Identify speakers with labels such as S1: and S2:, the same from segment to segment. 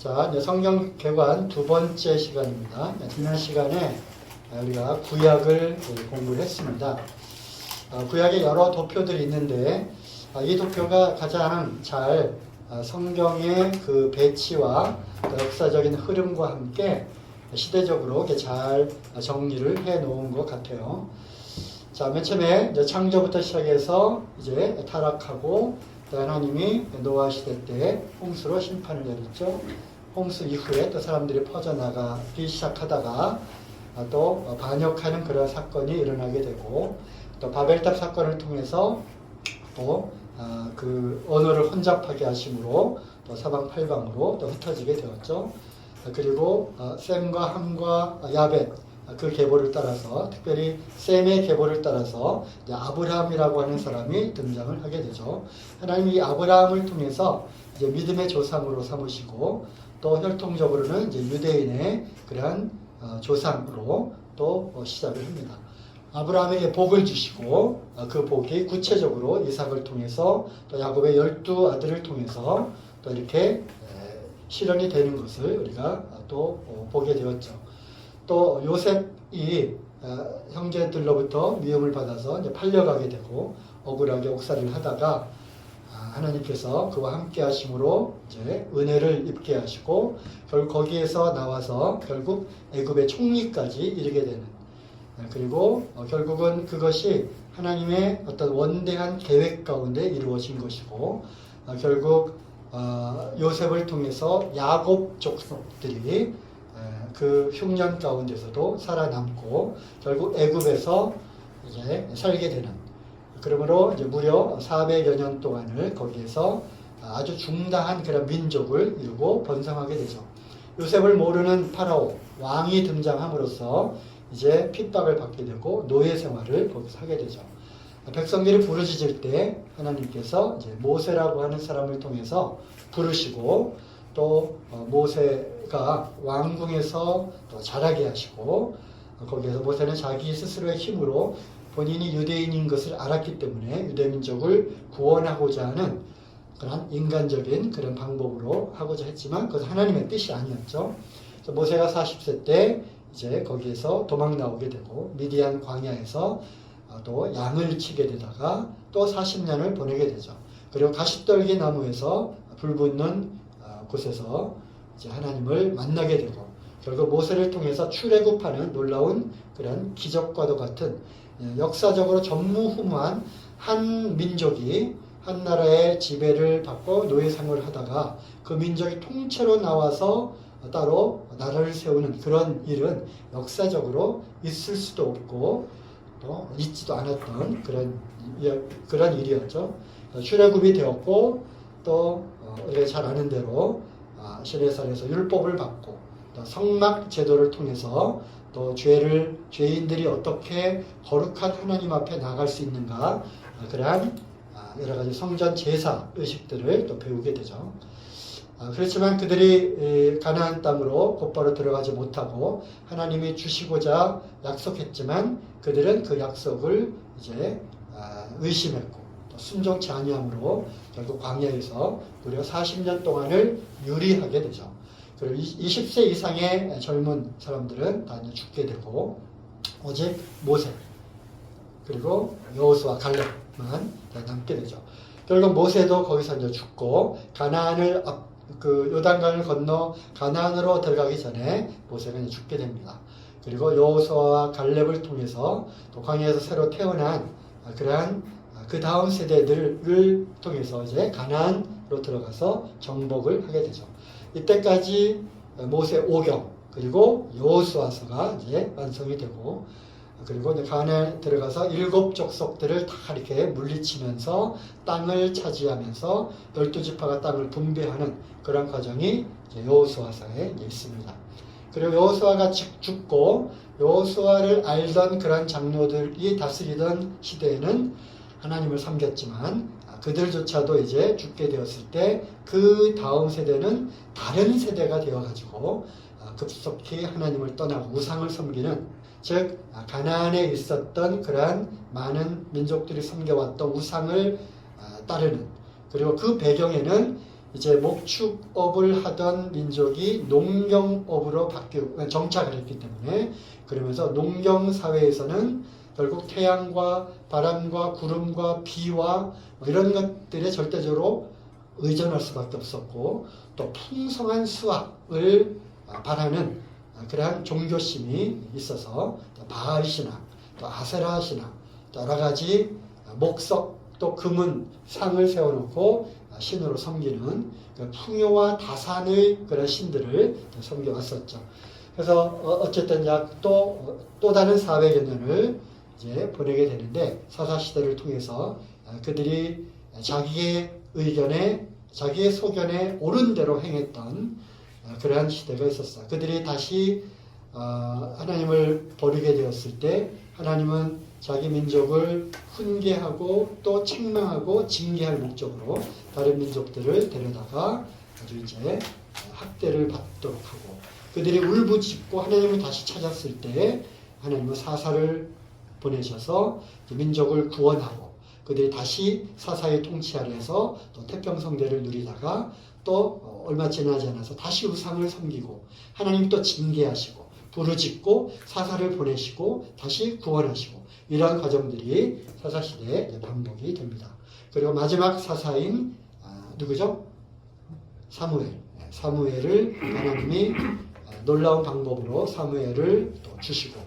S1: 자, 이제 성경 개관 두 번째 시간입니다. 지난 시간에 우리가 구약을 공부를 했습니다. 구약에 여러 도표들이 있는데 이 도표가 가장 잘 성경의 그 배치와 역사적인 흐름과 함께 시대적으로 잘 정리를 해 놓은 것 같아요. 자, 맨 처음에 이제 창조부터 시작해서 이제 타락하고 하나님이 노아 시대 때 홍수로 심판을 내렸죠. 홍수 이후에 또 사람들이 퍼져나가기 시작하다가 또 반역하는 그런 사건이 일어나게 되고 또 바벨탑 사건을 통해서 또 그 언어를 혼잡하게 하심으로 또 사방팔방으로 또 흩어지게 되었죠. 그리고 셈과 함과 야벳 그 계보를 따라서 특별히 셈의 계보를 따라서 아브라함이라고 하는 사람이 등장을 하게 되죠. 하나님이 아브라함을 통해서 이제 믿음의 조상으로 삼으시고 또 혈통적으로는 이제 유대인의 그러한 조상으로 또 시작을 합니다. 아브라함에게 복을 주시고 그 복이 구체적으로 이삭을 통해서 또 야곱의 12아들을 통해서 또 이렇게 실현이 되는 것을 우리가 또 보게 되었죠. 또 요셉이 형제들로부터 미움을 받아서 이제 팔려가게 되고 억울하게 옥살이를 하다가 하나님께서 그와 함께 하심으로 이제 은혜를 입게 하시고 결국 거기에서 나와서 결국 애굽의 총리까지 이르게 되는 그리고 결국은 그것이 하나님의 어떤 원대한 계획 가운데 이루어진 것이고 결국 요셉을 통해서 야곱 족속들이 그 흉년 가운데서도 살아남고 결국 애굽에서 이제 살게 되는 그러므로 이제 무려 400여 년 동안을 거기에서 아주 중다한 그런 민족을 이루고 번성하게 되죠. 요셉을 모르는 파라오 왕이 등장함으로써 이제 핍박을 받게 되고 노예 생활을 거기서 하게 되죠. 백성들이 부르짖을 때 하나님께서 이제 모세라고 하는 사람을 통해서 부르시고 또 모세가 왕궁에서 또 자라게 하시고 거기에서 모세는 자기 스스로의 힘으로 본인이 유대인인 것을 알았기 때문에 유대민족을 구원하고자 하는 그런 인간적인 그런 방법으로 하고자 했지만 그것은 하나님의 뜻이 아니었죠. 그래서 모세가 40세 때 이제 거기에서 도망 나오게 되고 미디안 광야에서 또 양을 치게 되다가 또 40년을 보내게 되죠. 그리고 가시떨기 나무에서 불 붙는 곳에서 이제 하나님을 만나게 되고 결국 모세를 통해서 출애굽하는 놀라운 그런 기적과도 같은 역사적으로 전무후무한 한 민족이 한 나라의 지배를 받고 노예 생활을 하다가 그 민족이 통째로 나와서 따로 나라를 세우는 그런 일은 역사적으로 있을 수도 없고 또 있지도 않았던 그런 일이었죠. 출애굽이 되었고 또 우리가 잘 아는 대로 시내산에서 율법을 받고 또 성막 제도를 통해서 또 죄인들이 어떻게 거룩한 하나님 앞에 나갈 수 있는가 그러한 여러 가지 성전 제사 의식들을 또 배우게 되죠. 그렇지만 그들이 가나안 땅으로 곧바로 들어가지 못하고 하나님이 주시고자 약속했지만 그들은 그 약속을 이제 의심했고 또 순종치 아니함으로 결국 광야에서 무려 40년 동안을 유리하게 되죠. 그리고 20세 이상의 젊은 사람들은 다 죽게 되고 오직 모세 그리고 여호수아 갈렙만 남게 되죠. 결국 모세도 거기서 이제 죽고 가나안을 그 요단강을 건너 가나안으로 들어가기 전에 모세가 이제 죽게 됩니다. 그리고 여호수아와 갈렙을 통해서 또 광야에서 새로 태어난 그러한 그 다음 세대들을 통해서 이제 가나안으로 들어가서 정복을 하게 되죠. 이때까지 모세 오경 그리고 여호수아서가 이제 완성이 되고 그리고 이제 가나안에 들어가서 7 족속들을 다 이렇게 물리치면서 땅을 차지하면서 12지파가 땅을 분배하는 그런 과정이 여호수아서에 있습니다. 그리고 여호수아가 죽고 여호수아를 알던 그런 장로들이 다스리던 시대에는 하나님을 섬겼지만 그들조차도 이제 죽게 되었을 때 그 다음 세대는 다른 세대가 되어가지고 급속히 하나님을 떠나고 우상을 섬기는 즉 가나안에 있었던 그러한 많은 민족들이 섬겨왔던 우상을 따르는 그리고 그 배경에는 이제 목축업을 하던 민족이 농경업으로 정착을 했기 때문에, 그러면서 농경 사회에서는 결국 태양과 바람과 구름과 비와 이런 것들에 절대적으로 의존할 수밖에 없었고, 또 풍성한 수확을 바라는 그러한 종교심이 있어서 바알 신앙, 또 아세라 신앙, 또 여러 가지 목석, 또 금은 상을 세워놓고 신으로 섬기는 풍요와 다산의 그런 신들을 섬겨왔었죠. 그래서 어쨌든 약 또 다른 400여 년을 이제 보내게 되는데, 사사시대를 통해서 그들이 자기의 의견에, 자기의 소견에 옳은 대로 행했던 그러한 시대가 있었어요. 그들이 다시 하나님을 버리게 되었을 때, 하나님은 자기 민족을 훈계하고 또 책망하고 징계할 목적으로 다른 민족들을 데려다가 아주 이제 학대를 받도록 하고, 그들이 울부짖고 하나님을 다시 찾았을 때 하나님은 사사를 보내셔서 민족을 구원하고, 그들이 다시 사사의 통치 아래에서 또 태평성대를 누리다가 또 얼마 지나지 않아서 다시 우상을 섬기고 하나님 또 징계하시고 부르짖고 사사를 보내시고 다시 구원하시고, 이러한 과정들이 사사시대에 반복이 됩니다. 그리고 마지막 사사인 누구죠? 사무엘을 하나님이 놀라운 방법으로 사무엘을 또 주시고,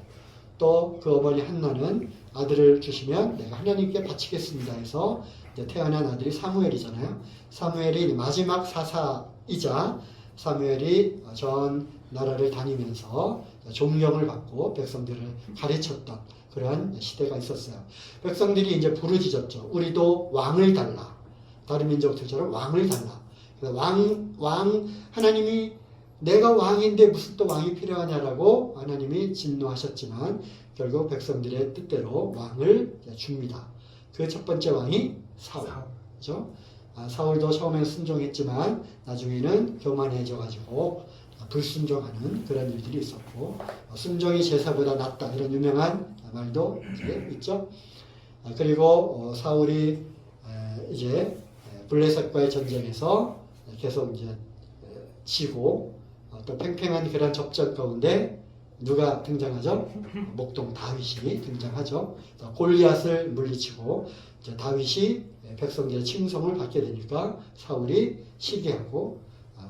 S1: 또 그 어머니 한나는 아들을 주시면 내가 하나님께 바치겠습니다 해서 태어난 아들이 사무엘이잖아요. 사무엘이 마지막 사사이자 사무엘이 전 나라를 다니면서 존경을 받고 백성들을 가르쳤던 그러한 시대가 있었어요. 백성들이 이제 부르짖었죠. 우리도 왕을 달라. 다른 민족들처럼 왕을 달라. 하나님이 내가 왕인데 무슨 또 왕이 필요하냐라고 하나님이 진노하셨지만 결국 백성들의 뜻대로 왕을 줍니다. 그 첫 번째 왕이 사울이죠. 사울도 처음에 순종했지만 나중에는 교만해져가지고 불순종하는 그런 일들이 있었고, 순종이 제사보다 낫다 이런 유명한 말도 이제 있죠. 그리고 사울이 이제 블레셋과의 전쟁에서 계속 이제 지고 또 팽팽한 그런 접전 가운데 누가 등장하죠? 목동 다윗이 등장하죠. 골리앗을 물리치고 이제 다윗이 백성들의 칭송을 받게 되니까 사울이 시기하고,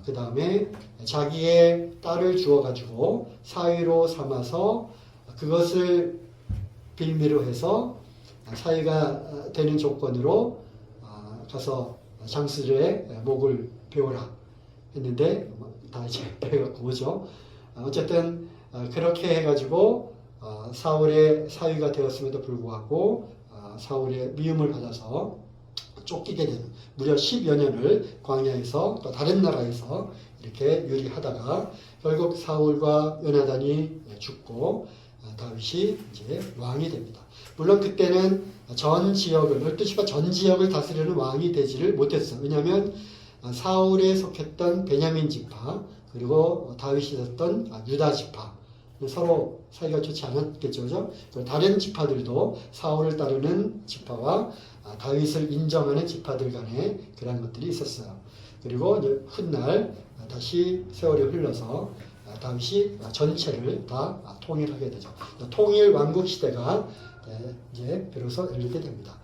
S1: 그 다음에 자기의 딸을 주어가지고 사위로 삼아서 그것을 빌미로 해서 사위가 되는 조건으로 가서 장수들의 목을 베어라 했는데 다 이제 배워갖고 오죠. 어쨌든 그렇게 해가지고 사울의 사위가 되었음에도 불구하고 사울의 미움을 받아서 쫓기게 되는, 무려 10여 년을 광야에서 또 다른 나라에서 이렇게 유리하다가 결국 사울과 요나단이 죽고 다윗이 이제 왕이 됩니다. 물론 그때는 전 지역을, 12지파 전 지역을 다스리는 왕이 되지를 못했어요. 왜냐하면 사울에 속했던 베냐민 지파, 그리고 다윗이 있었던 유다 지파, 서로 사이가 좋지 않았겠죠. 그죠? 다른 지파들도 사울을 따르는 지파와 다윗을 인정하는 지파들 간에 그런 것들이 있었어요. 그리고 이제 훗날 다시 세월이 흘러서 다윗이 전체를 다 통일하게 되죠. 통일 왕국 시대가 이제 비로소 열리게 됩니다.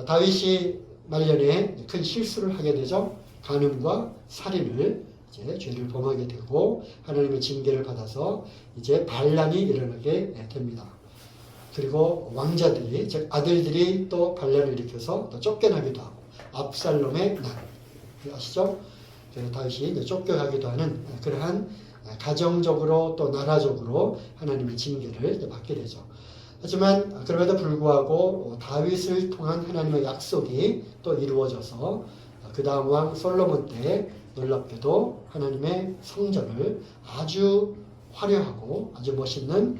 S1: 다윗이 말년에 큰 실수를 하게 되죠. 간음과 살인을 이제 죄를 범하게 되고 하나님의 징계를 받아서 이제 반란이 일어나게 됩니다. 그리고 왕자들이, 즉 아들들이 또 반란을 일으켜서 또 쫓겨나기도 하고, 압살롬의 난 아시죠? 그래서 다윗이 이제 쫓겨가기도 하는 그러한 가정적으로 또 나라적으로 하나님의 징계를 받게 되죠. 하지만 그럼에도 불구하고 다윗을 통한 하나님의 약속이 또 이루어져서 그 다음 왕 솔로몬 때 놀랍게도 하나님의 성전을 아주 화려하고 아주 멋있는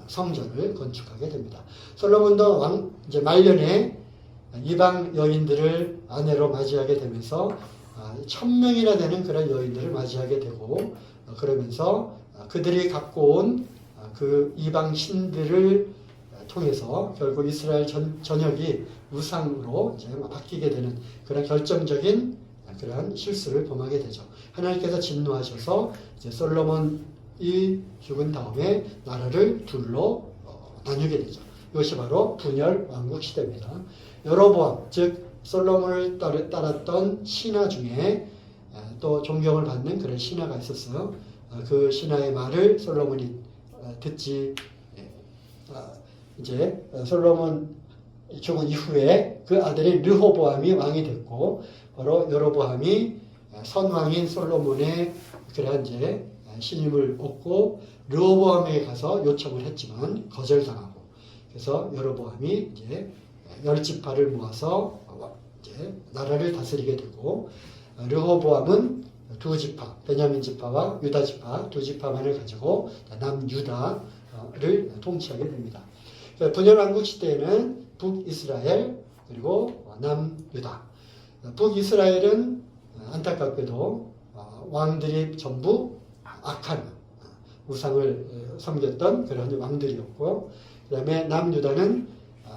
S1: 성전을 건축하게 됩니다. 솔로몬도 이제 말년에 이방 여인들을 아내로 맞이하게 되면서 1000명이나 되는 그런 여인들을 맞이하게 되고, 그러면서 그들이 갖고 온 그 이방 신들을 통해서 결국 이스라엘 전역이 우상으로 이제 바뀌게 되는 그런 결정적인 그러한 실수를 범하게 되죠. 하나님께서 진노하셔서 이제 솔로몬이 죽은 다음에 나라를 둘로 나누게 되죠. 이것이 바로 분열 왕국 시대입니다. 여로보암, 즉 솔로몬을 따랐던 신하 중에 또 존경을 받는 그런 신하가 있었어요. 그 신하의 말을 솔로몬이 듣지, 이제 솔로몬 죽은 이후에 그 아들인 르호보암이 왕이 됐고, 바로 여로보암이 선왕인 솔로몬의 그러한 이제 신임을 얻고 르호보암에게 가서 요청을 했지만 거절당하고, 그래서 여로보암이 이제 10지파를 모아서 이제 나라를 다스리게 되고, 르호보암은 2지파, 베냐민 지파와 유다 지파 2지파만을 가지고 남유다를 통치하게 됩니다. 분열왕국 시대에는 북이스라엘 그리고 남유다. 북이스라엘은 안타깝게도 왕들이 전부 악한 우상을 섬겼던 그런 왕들이었고, 그 다음에 남유다는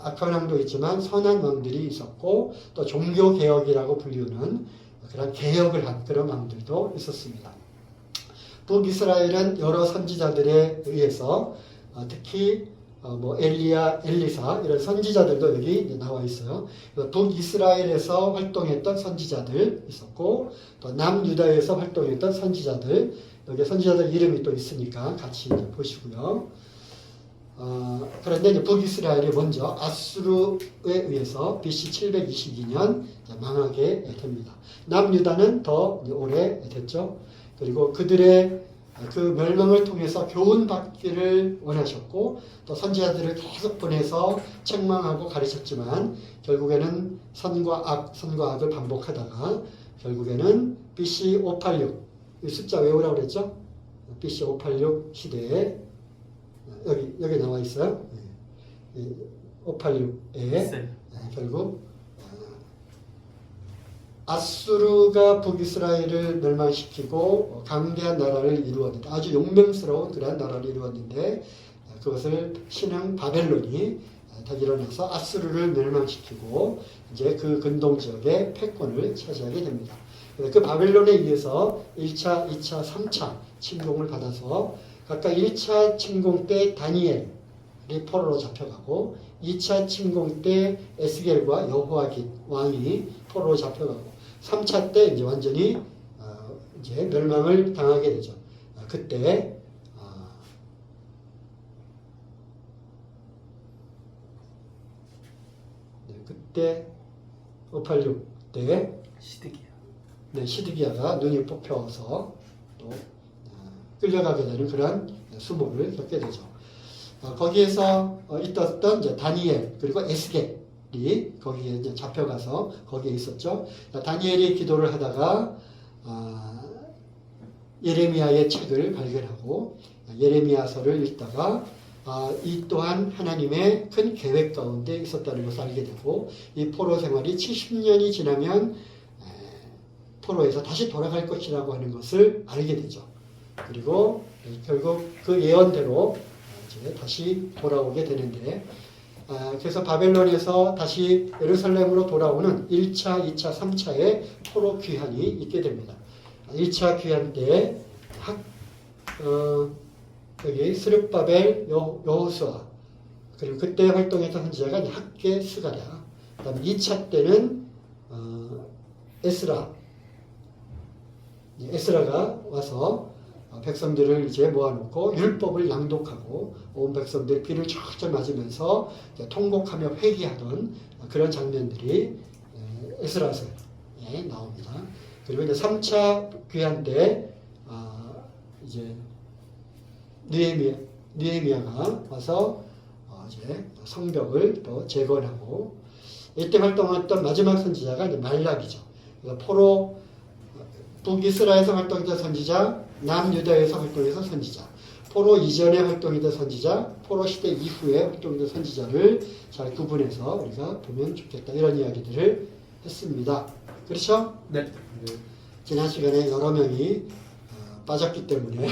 S1: 악한 왕도 있지만 선한 왕들이 있었고, 또 종교개혁이라고 불리우는 그런 개혁을 한 그런 왕들도 있었습니다. 북이스라엘은 여러 선지자들에 의해서 특히 엘리야, 엘리사 이런 선지자들도 여기 나와 있어요. 북이스라엘에서 활동했던 선지자들 있었고, 또 남유다에서 활동했던 선지자들, 여기 선지자들 이름이 또 있으니까 같이 이제 보시고요. 그런데 이제 북이스라엘이 먼저 아수르에 의해서 BC 722년 망하게 됩니다. 남유다는 더 오래 됐죠. 그리고 그들의 그 멸망을 통해서 교훈 받기를 원하셨고, 또 선지자들을 계속 보내서 책망하고 가르쳤지만 결국에는 선과 악을 반복하다가 결국에는 BC 586, 이 숫자 외우라고 그랬죠? BC 586 시대에 여기 나와 있어요. 586에 결국 아수르가 북이스라엘을 멸망시키고 강대한 나라를 이루었는데, 아주 용맹스러운 그러한 나라를 이루었는데, 그것을 신흥 바벨론이 일어나서 아수르를 멸망시키고 이제 그 근동 지역의 패권을 차지하게 됩니다. 그 바벨론에 의해서 1차, 2차, 3차 침공을 받아서 각각 1차 침공 때 다니엘이 포로로 잡혀가고, 2차 침공 때 에스겔과 여호야긴 왕이 포로로 잡혀가고, 3차 때 이제 완전히 이제 멸망을 당하게 되죠. 그때 그때 586 때 시드기야가 눈이 뽑혀서 또 끌려가게 되는 그런 수모를 겪게 되죠. 거기에서 있었던 이제 다니엘 그리고 에스겔이 거기에 이제 잡혀가서 거기에 있었죠. 다니엘이 기도를 하다가 예레미야의 책을 발견하고 예레미야서를 읽다가 이 또한 하나님의 큰 계획 가운데 있었다는 것을 알게 되고, 이 포로 생활이 70년이 지나면 포로에서 다시 돌아갈 것이라고 하는 것을 알게 되죠. 그리고 결국 그 예언대로 이제 다시 돌아오게 되는데, 그래서 바벨론에서 다시 예루살렘으로 돌아오는 1차, 2차, 3차의 포로 귀환이 있게 됩니다. 1차 귀환 때 여기 스룹바벨, 여호수아, 그리고 그때 활동했던 선지자가 학개, 스가랴. 그다음 2차 때는 에스라가 와서 백성들을 이제 모아놓고 율법을 낭독하고 온 백성들 피를 철철 맞으면서 통곡하며 회개하던 그런 장면들이 에스라서에 나옵니다. 그리고 이제 3차 귀환 때 이제 느헤미야가 와서 이제 성벽을 또 재건하고, 이때 활동했던 마지막 선지자가 이제 말락이죠. 그래서 포로 북이스라엘에서 활동했던 선지자, 남유다에서 활동했던 선지자, 포로 이전에 활동했던 선지자, 포로 시대 이후에 활동했던 선지자를 잘 구분해서 우리가 보면 좋겠다, 이런 이야기들을 했습니다. 그렇죠?
S2: 네.
S1: 지난 시간에 여러 명이 빠졌기 때문에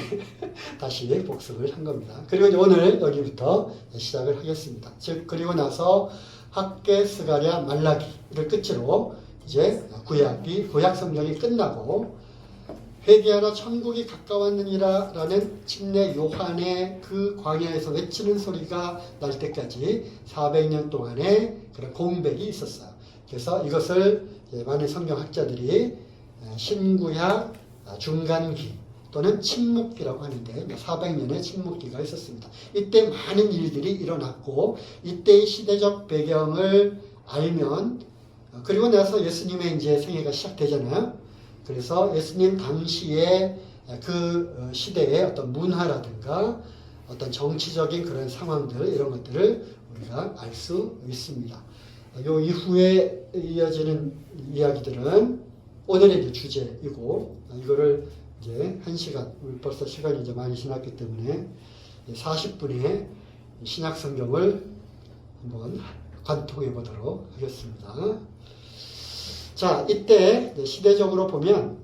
S1: 다시 복습을 한 겁니다. 그리고 이제 오늘 여기부터 시작을 하겠습니다. 즉 그리고 나서 학개, 스가랴, 말라기를 끝으로 이제 구약 성경이 끝나고 회개하라 천국이 가까웠느니라 라는 침례 요한의 그 광야에서 외치는 소리가 날 때까지 400년 동안의 그런 공백이 있었어요. 그래서 이것을 많은 성경학자들이 신구약 중간기 또는 침묵기라고 하는데 400년의 침묵기가 있었습니다. 이때 많은 일들이 일어났고 이때의 시대적 배경을 알면 그리고 나서 예수님의 이제 생애가 시작되잖아요. 그래서 예수님 당시에 그 시대의 어떤 문화라든가 어떤 정치적인 그런 상황들 이런 것들을 우리가 알 수 있습니다. 요 이후에 이어지는 이야기들은 오늘의 이제 주제이고 이거를 이제 1시간, 우리 벌써 시간이 이제 많이 지났기 때문에 40분의 신약 성경을 한번 관통해 보도록 하겠습니다. 자, 이때 시대적으로 보면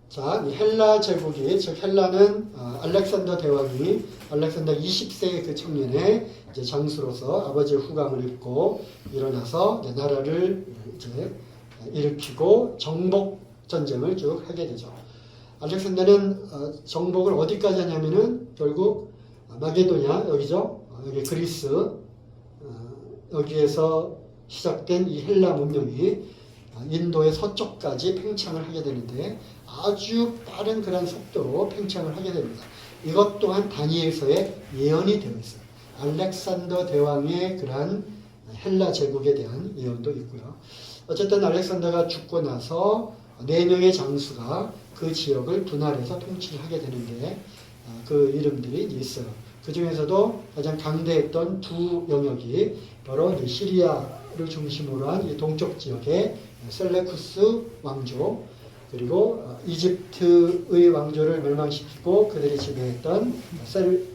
S1: 자, 헬라 제국이, 즉 헬라는 알렉산더 대왕이 알렉산더 20세의 그 청년의 이제 장수로서 아버지의 후광을 입고 일어나서 이제 나라를 이제 일으키고 정복 전쟁을 쭉 하게 되죠. 알렉산더는 정복을 어디까지 하냐면은 결국 마게도냐 여기죠. 여기 그리스 여기에서 시작된 이 헬라 문명이 인도의 서쪽까지 팽창을 하게 되는데 아주 빠른 그런 속도로 팽창을 하게 됩니다. 이것 또한 다니엘서에 예언이 되어 있어요. 알렉산더 대왕의 그러한 헬라 제국에 대한 예언도 있고요. 어쨌든 알렉산더가 죽고 나서 4명의 장수가 그 지역을 분할해서 통치를 하게 되는데 그 이름들이 있어요. 그 중에서도 가장 강대했던 두 영역이 바로 시리아를 중심으로 한 동쪽 지역의 셀레쿠스 왕조 그리고 이집트의 왕조를 멸망시키고 그들이 지배했던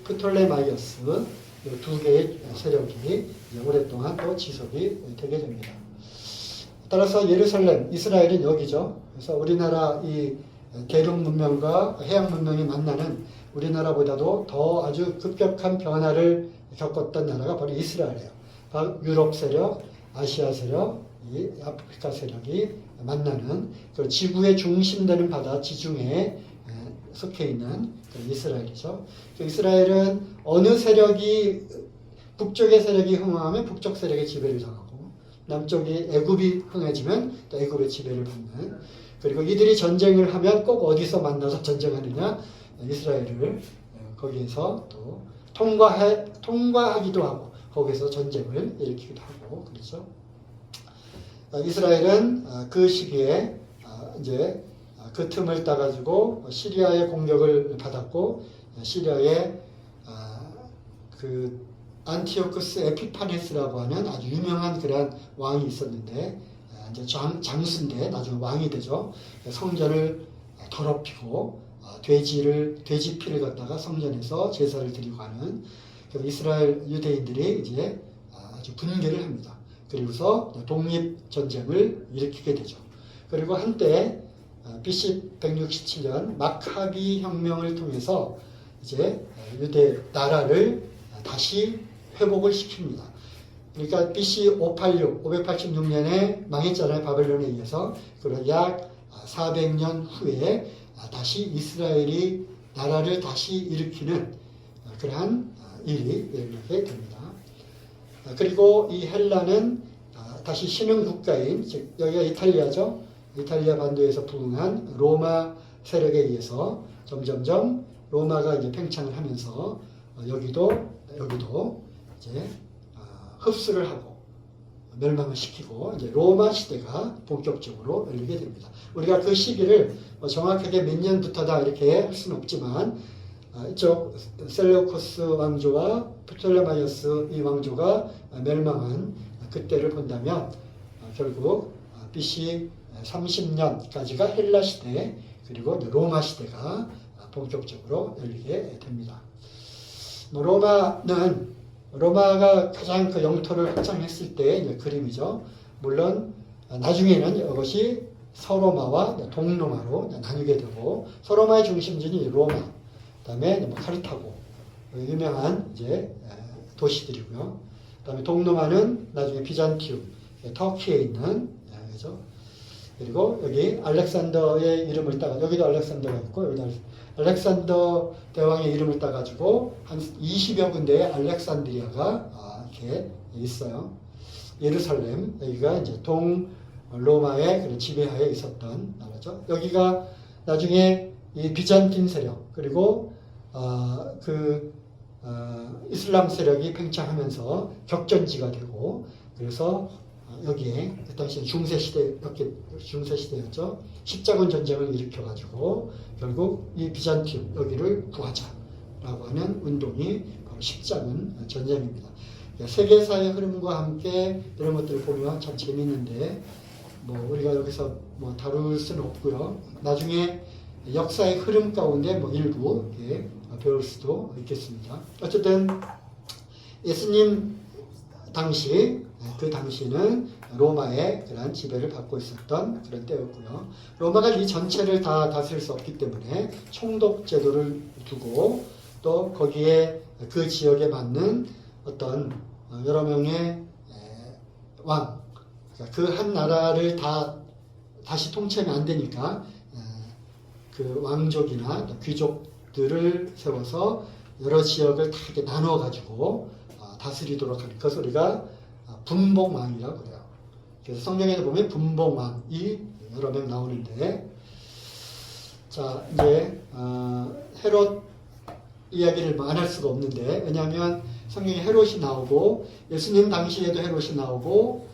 S1: 프톨레마이어스 두 개의 세력이 오랫동안 또 지속이 되게 됩니다. 따라서 예루살렘, 이스라엘은 여기죠. 그래서 우리나라 이 대륙 문명과 해양 문명이 만나는 우리나라보다도 더 아주 급격한 변화를 겪었던 나라가 바로 이스라엘이에요. 유럽 세력, 아시아 세력, 이 아프리카 세력이 만나는 그 지구의 중심되는 바다 지중해에 속해 있는 이스라엘이죠. 이스라엘은 어느 세력이 북쪽의 세력이 흥하면 북쪽 세력의 지배를 당하고 남쪽이 애굽이 흥해지면 또 애굽의 지배를 받는 그리고 이들이 전쟁을 하면 꼭 어디서 만나서 전쟁하느냐 이스라엘을 거기에서 또 통과하기도 하고 거기서 전쟁을 일으키기도 하고 그렇죠. 이스라엘은 그 시기에 이제 그 틈을 따가지고 시리아의 공격을 받았고 시리아의 그 안티오쿠스 에피파네스라고 하는 아주 유명한 그런 왕이 있었는데 이제 장수인데 나중에 왕이 되죠. 성전을 더럽히고 돼지 피를 갖다가 성전에서 제사를 드리고 하는 이스라엘 유대인들이 이제 아주 분개를 합니다. 그리고서 독립전쟁을 일으키게 되죠. 그리고 한때 BC 167년 마카비 혁명을 통해서 이제 유대 나라를 다시 회복을 시킵니다. 그러니까 BC 586년에 망했잖아요. 바벨론에 의해서. 그리고 약 400년 후에 다시 이스라엘이 나라를 다시 일으키는 그러한 일이 일어나게 됩니다. 그리고 이 헬라는 다시 신흥 국가인, 즉 여기가 이탈리아죠. 이탈리아 반도에서 부흥한 로마 세력에 의해서 점점점 로마가 이제 팽창을 하면서 여기도 이제 흡수를 하고 멸망을 시키고 이제 로마 시대가 본격적으로 열리게 됩니다. 우리가 그 시기를 정확하게 몇 년부터다 이렇게 할 수는 없지만 이쪽 셀레우코스 왕조와 프톨레마이오스 이 왕조가 멸망한 그때를 본다면 결국 BC 30년까지가 헬라 시대 그리고 로마 시대가 본격적으로 열리게 됩니다. 로마가 가장 그 영토를 확장했을 때의 그림이죠. 물론 나중에는 이것이 서로마와 동로마로 나뉘게 되고 서로마의 중심지는 로마, 그다음에 카르타고 유명한 이제 도시들이고요. 그다음에 동로마는 나중에 비잔티움, 터키에 있는 그죠? 그리고 여기 알렉산더의 이름을 따가 여기도 알렉산더가 있고 여기도 알렉산더 대왕의 이름을 따가지고 한 20여 군데의 알렉산드리아가 이렇게 있어요. 예루살렘 여기가 이제 동로마의 그런 지배하에 있었던 나라죠. 여기가 나중에 이 비잔틴 세력 그리고 이슬람 세력이 팽창하면서 격전지가 되고 그래서 여기에 그 당시에 중세시대였죠. 십자군 전쟁을 일으켜가지고 결국 이 비잔티움 여기를 구하자라고 하는 운동이 바로 십자군 전쟁입니다. 세계사의 흐름과 함께 이런 것들을 보면 참 재미있는데 뭐 우리가 여기서 뭐 다룰 수는 없고요. 나중에 역사의 흐름 가운데 뭐 일부 배울 수도 있겠습니다. 어쨌든 예수님 당시 그 당시는 로마의 그런 지배를 받고 있었던 그런 때였고요. 로마가 이 전체를 다 다스릴 수 없기 때문에 총독 제도를 두고 또 거기에 그 지역에 맞는 어떤 여러 명의 왕, 그 한 나라를 다시 통치하면 안 되니까 그 왕족이나 귀족들을 세워서 여러 지역을 다 이렇게 나누어 가지고 다스리도록 하는 그것을 우리가 분봉왕이라고 그래요. 그래서 성경에 보면 분봉왕이 여러 명 나오는데, 자 이제 헤롯 이야기를 안 할 수가 없는데 왜냐하면 성경에 헤롯이 나오고 예수님 당시에도 헤롯이 나오고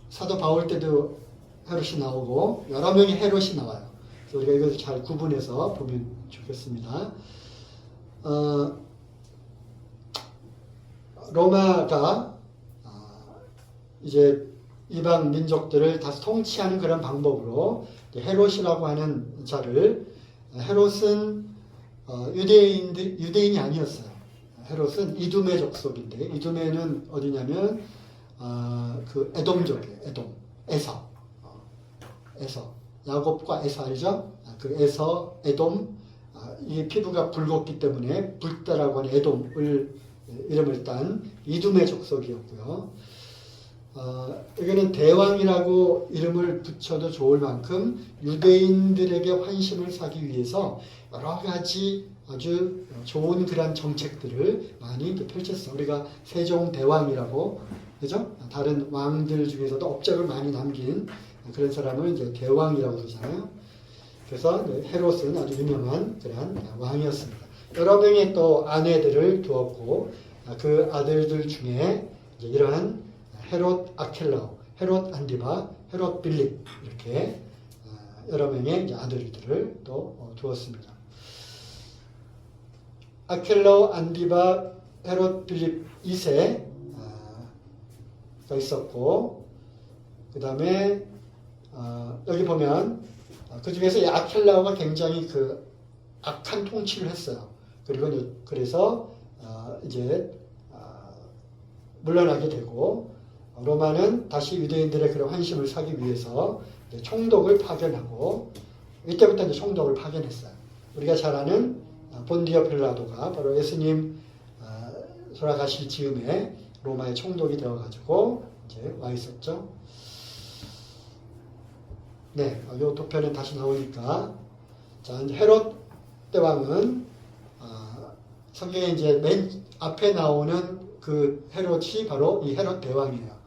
S1: 사도 바울 때도 헤롯이 나오고 여러 명의 헤롯이 나와요. 그래서 우리가 이것을 잘 구분해서 보면 좋겠습니다. 로마가 이제 이방 민족들을 다시 통치하는 그런 방법으로 헤롯이라고 하는 자를 헤롯은 유대인이 아니었어요. 헤롯은 이두메 족속인데 이두메는 어디냐면 그 에돔족이에요. 에서 야곱과 에서 알죠? 그 에서 에돔 이 피부가 붉었기 때문에 불다라고 하는 에돔을 이름을 딴 이두메 족속이었고요. 여기는 대왕이라고 이름을 붙여도 좋을 만큼 유대인들에게 환심을 사기 위해서 여러 가지 아주 좋은 그런 정책들을 많이 펼쳤어요. 우리가 세종대왕이라고, 그죠? 다른 왕들 중에서도 업적을 많이 남긴 그런 사람을 이제 대왕이라고 그러잖아요. 그래서 헤롯은 아주 유명한 그런 왕이었습니다. 여러 명의 또 아내들을 두었고 그 아들들 중에 이제 이러한 헤롯 아켈라오, 헤롯 안디바, 헤롯 빌립 이렇게 여러 명의 이제 아들들을 또 두었습니다. 아켈라오, 안디바, 헤롯 빌립 2세가 있었고 그 다음에 여기 보면 그 중에서 이 아켈라오가 굉장히 그 악한 통치를 했어요. 그리고 그래서 이제 물러나게 되고 로마는 다시 유대인들의 그런 환심을 사기 위해서 총독을 파견하고 이때부터 이제 총독을 파견했어요. 우리가 잘 아는 본디오 필라도가 바로 예수님 돌아가실 즈음에 로마의 총독이 되어가지고 이제 와 있었죠. 네, 이 도표는 다시 나오니까 자 이제 헤롯 대왕은 성경에 이제 맨 앞에 나오는 그 헤롯이 바로 이 헤롯 대왕이에요.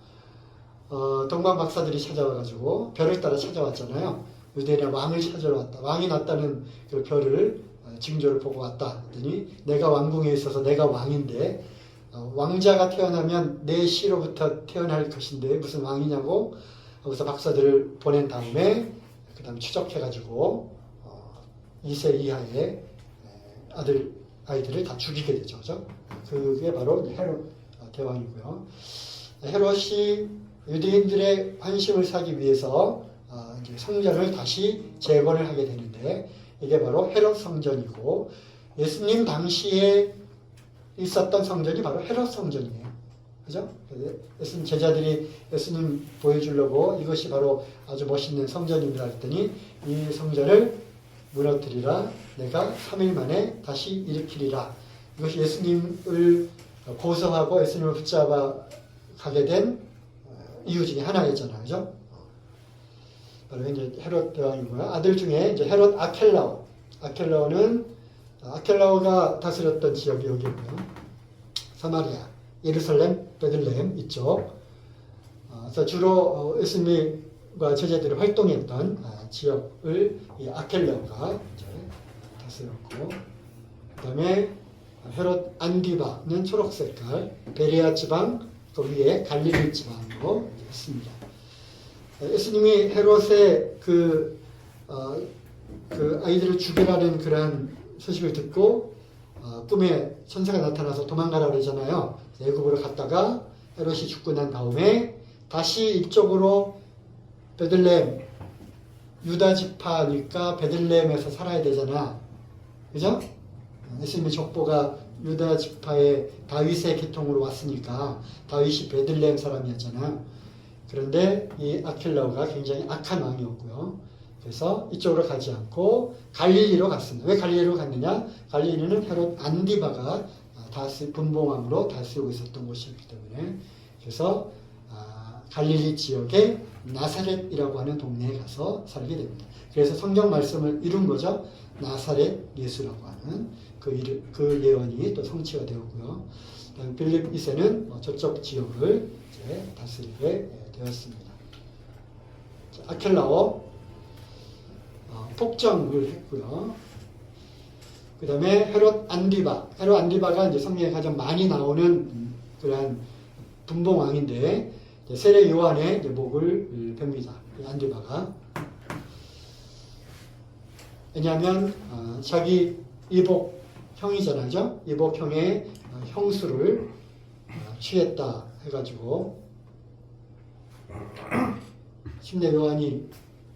S1: 동방 박사들이 찾아와가지고 별을 따라 찾아왔잖아요. 유대인의 왕을 찾으러 왔다. 왕이 났다는 그 별을 징조를 보고 왔다. 그랬더니 내가 왕궁에 있어서 내가 왕인데 왕자가 태어나면 내 씨로부터 태어날 것인데 무슨 왕이냐고 거기서 박사들을 보낸 다음에 그 다음에 추적해가지고 2세 이하의 아이들을 다 죽이게 되죠. 그죠? 그게 바로 헤롯 대왕이고요. 헤롯이 유대인들의 환심을 사기 위해서 이제 성전을 다시 재건을 하게 되는데 이게 바로 헤롯 성전이고 예수님 당시에 있었던 성전이 바로 헤롯 성전이에요. 그죠? 예수님 제자들이 예수님 보여주려고 이것이 바로 아주 멋있는 성전입니다 했더니 이 성전을 무너뜨리라. 내가 3일 만에 다시 일으키리라. 이것이 예수님을 고소하고 예수님을 붙잡아 가게 된 이유 중에 하나였잖아요. 그죠? 바로 이제 헤롯 대왕이고요. 아들 중에 이제 헤롯 아켈라오. 아켈라오가 다스렸던 지역이 여기고요. 사마리아, 예루살렘, 베들레헴 이쪽. 그래서 주로 예수님과 제자들이 활동했던 지역을 이 아켈라오가 이제 다스렸고, 그다음에 헤롯 안디바는 초록색깔, 베레아 지방, 그 위에 갈릴리 지방으로 있습니다. 예수님이 헤롯의 그 아이들을 죽이라는 그러한 소식을 듣고 꿈에 천사가 나타나서 도망가라 그러잖아요. 애굽으로 갔다가 헤롯이 죽고 난 다음에 다시 이쪽으로 베들레헴, 유다 지파니까 베들레헴에서 살아야 되잖아. 그죠? 예수님의 족보가 유다 지파의 다윗의 계통으로 왔으니까 다윗이 베들레헴 사람이었잖아. 그런데 이 아킬라오가 굉장히 악한 왕이었고요. 그래서 이쪽으로 가지 않고 갈릴리로 갔습니다. 왜 갈릴리로 갔느냐? 갈릴리는 헤롯 안디바가 분봉왕으로 다스리고 있었던 곳이었기 때문에, 그래서 갈릴리 지역의 나사렛이라고 하는 동네에 가서 살게 됩니다. 그래서 성경 말씀을 이룬 거죠. 나사렛 예수라고 하는 그 예언이 또 성취가 되었고요. 빌립 2세는 저쪽 지역을 이제 다스리게 되었습니다. 아켈라오 폭정을 했고요. 그 다음에 헤롯 안디바가 이제 성경에 가장 많이 나오는 그러한 분봉왕인데, 세례 요한의 목을 뺍니다. 안디바가. 왜냐하면 자기 이복형이잖아요. 이복형의 형수를 취했다 해가지고 침례 요한이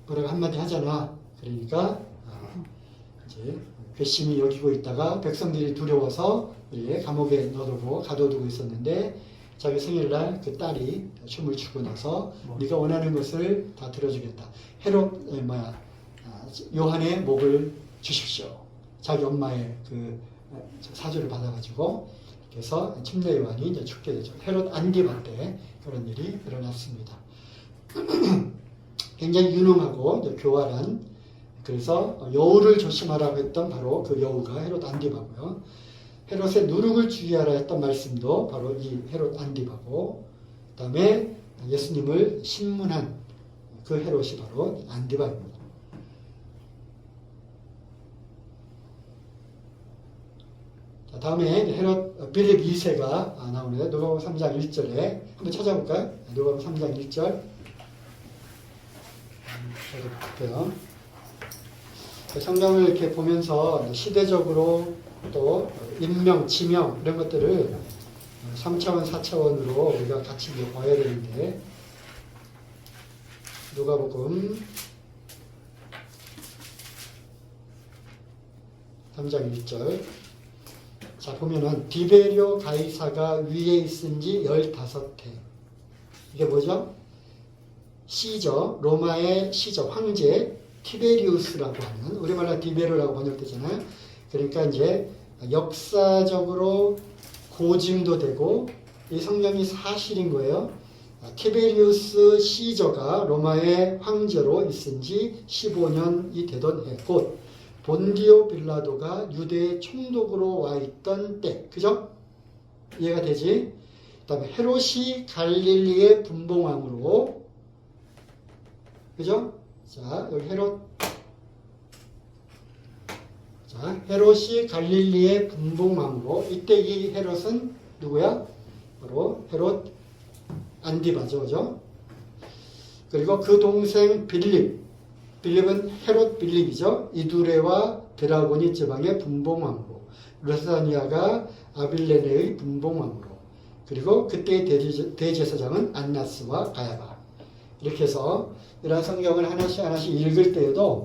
S1: 뭐라고 한마디 하잖아. 그러니까 이제 괘씸히 여기고 있다가 백성들이 두려워서 감옥에 넣어두고 가둬두고 있었는데, 자기 생일날 그 딸이 춤을 추고 나서 네가 원하는 것을 다 들어주겠다. 요한의 목을 주십시오. 자기 엄마의 그 사주를 받아가지고, 그래서 침례 요한이 이제 죽게 되죠. 헤롯 안디바 때 그런 일이 일어났습니다. 굉장히 유능하고 이제 교활한, 그래서 여우를 조심하라고 했던 바로 그 여우가 헤롯 안디바고요. 헤롯의 누룩을 주의하라 했던 말씀도 바로 이 헤롯 안디바고, 그 다음에 예수님을 신문한 그 헤롯이 바로 안디바입니다. 자, 다음에 헤롯 빌립 2세가 나오는데, 누가복음 3장 1절에 한번 찾아볼까요? 누가복음 3장 1절. 저도 볼게요. 성경을 이렇게 보면서 시대적으로 또 인명, 지명 이런 것들을 3차원, 4차원으로 우리가 같이 봐야 되는데, 누가복음 3장 1절. 자, 보면은 디베리오 가이사가 위에 있은 지 15해. 이게 뭐죠? 시저, 로마의 시저, 황제 티베리우스라고 하는, 우리말로 디베르라고 번역되잖아요. 그러니까 이제 역사적으로 고증도 되고 이 성경이 사실인 거예요. 티베리우스 시저가 로마의 황제로 있은 지 15년이 되던 해, 곧 본디오 빌라도가 유대의 총독으로 와 있던 때. 그죠? 이해가 되지? 그 다음에 헤롯이 갈릴리의 분봉왕으로, 그죠? 자, 여기 헤롯이 갈릴리의 분봉왕으로, 이때 이 헤롯은 누구야? 바로 헤롯 안디바죠. 그죠? 그리고 그 동생 빌립은 헤롯 빌립이죠. 이두레와 드라고니 지방의 분봉왕으로, 르사니아가 아빌레네의 분봉왕으로, 그리고 그때의 대제사장은 안나스와 가야바. 이렇게 해서 이러한 성경을 하나씩 읽을 때에도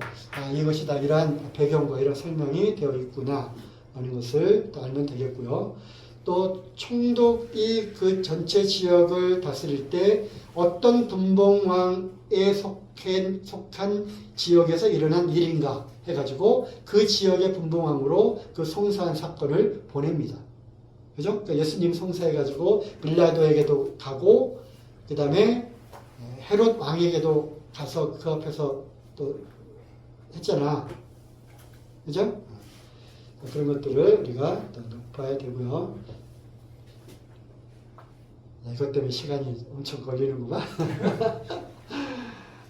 S1: 이것이 다 이러한 배경과 이런 설명이 되어 있구나 하는 것을 또 알면 되겠고요. 또 총독이 그 전체 지역을 다스릴 때 어떤 분봉왕에 속한 지역에서 일어난 일인가 해가지고 그 지역의 분봉왕으로 그 송사한 사건을 보냅니다. 그죠? 그러니까 예수님 송사해가지고 빌라도에게도 가고 그 다음에 헤롯 왕에게도 가서 그 앞에서 또 했잖아. 그죠? 그런 것들을 우리가 또 봐야 되고요. 이것 때문에 시간이 엄청 걸리는구만.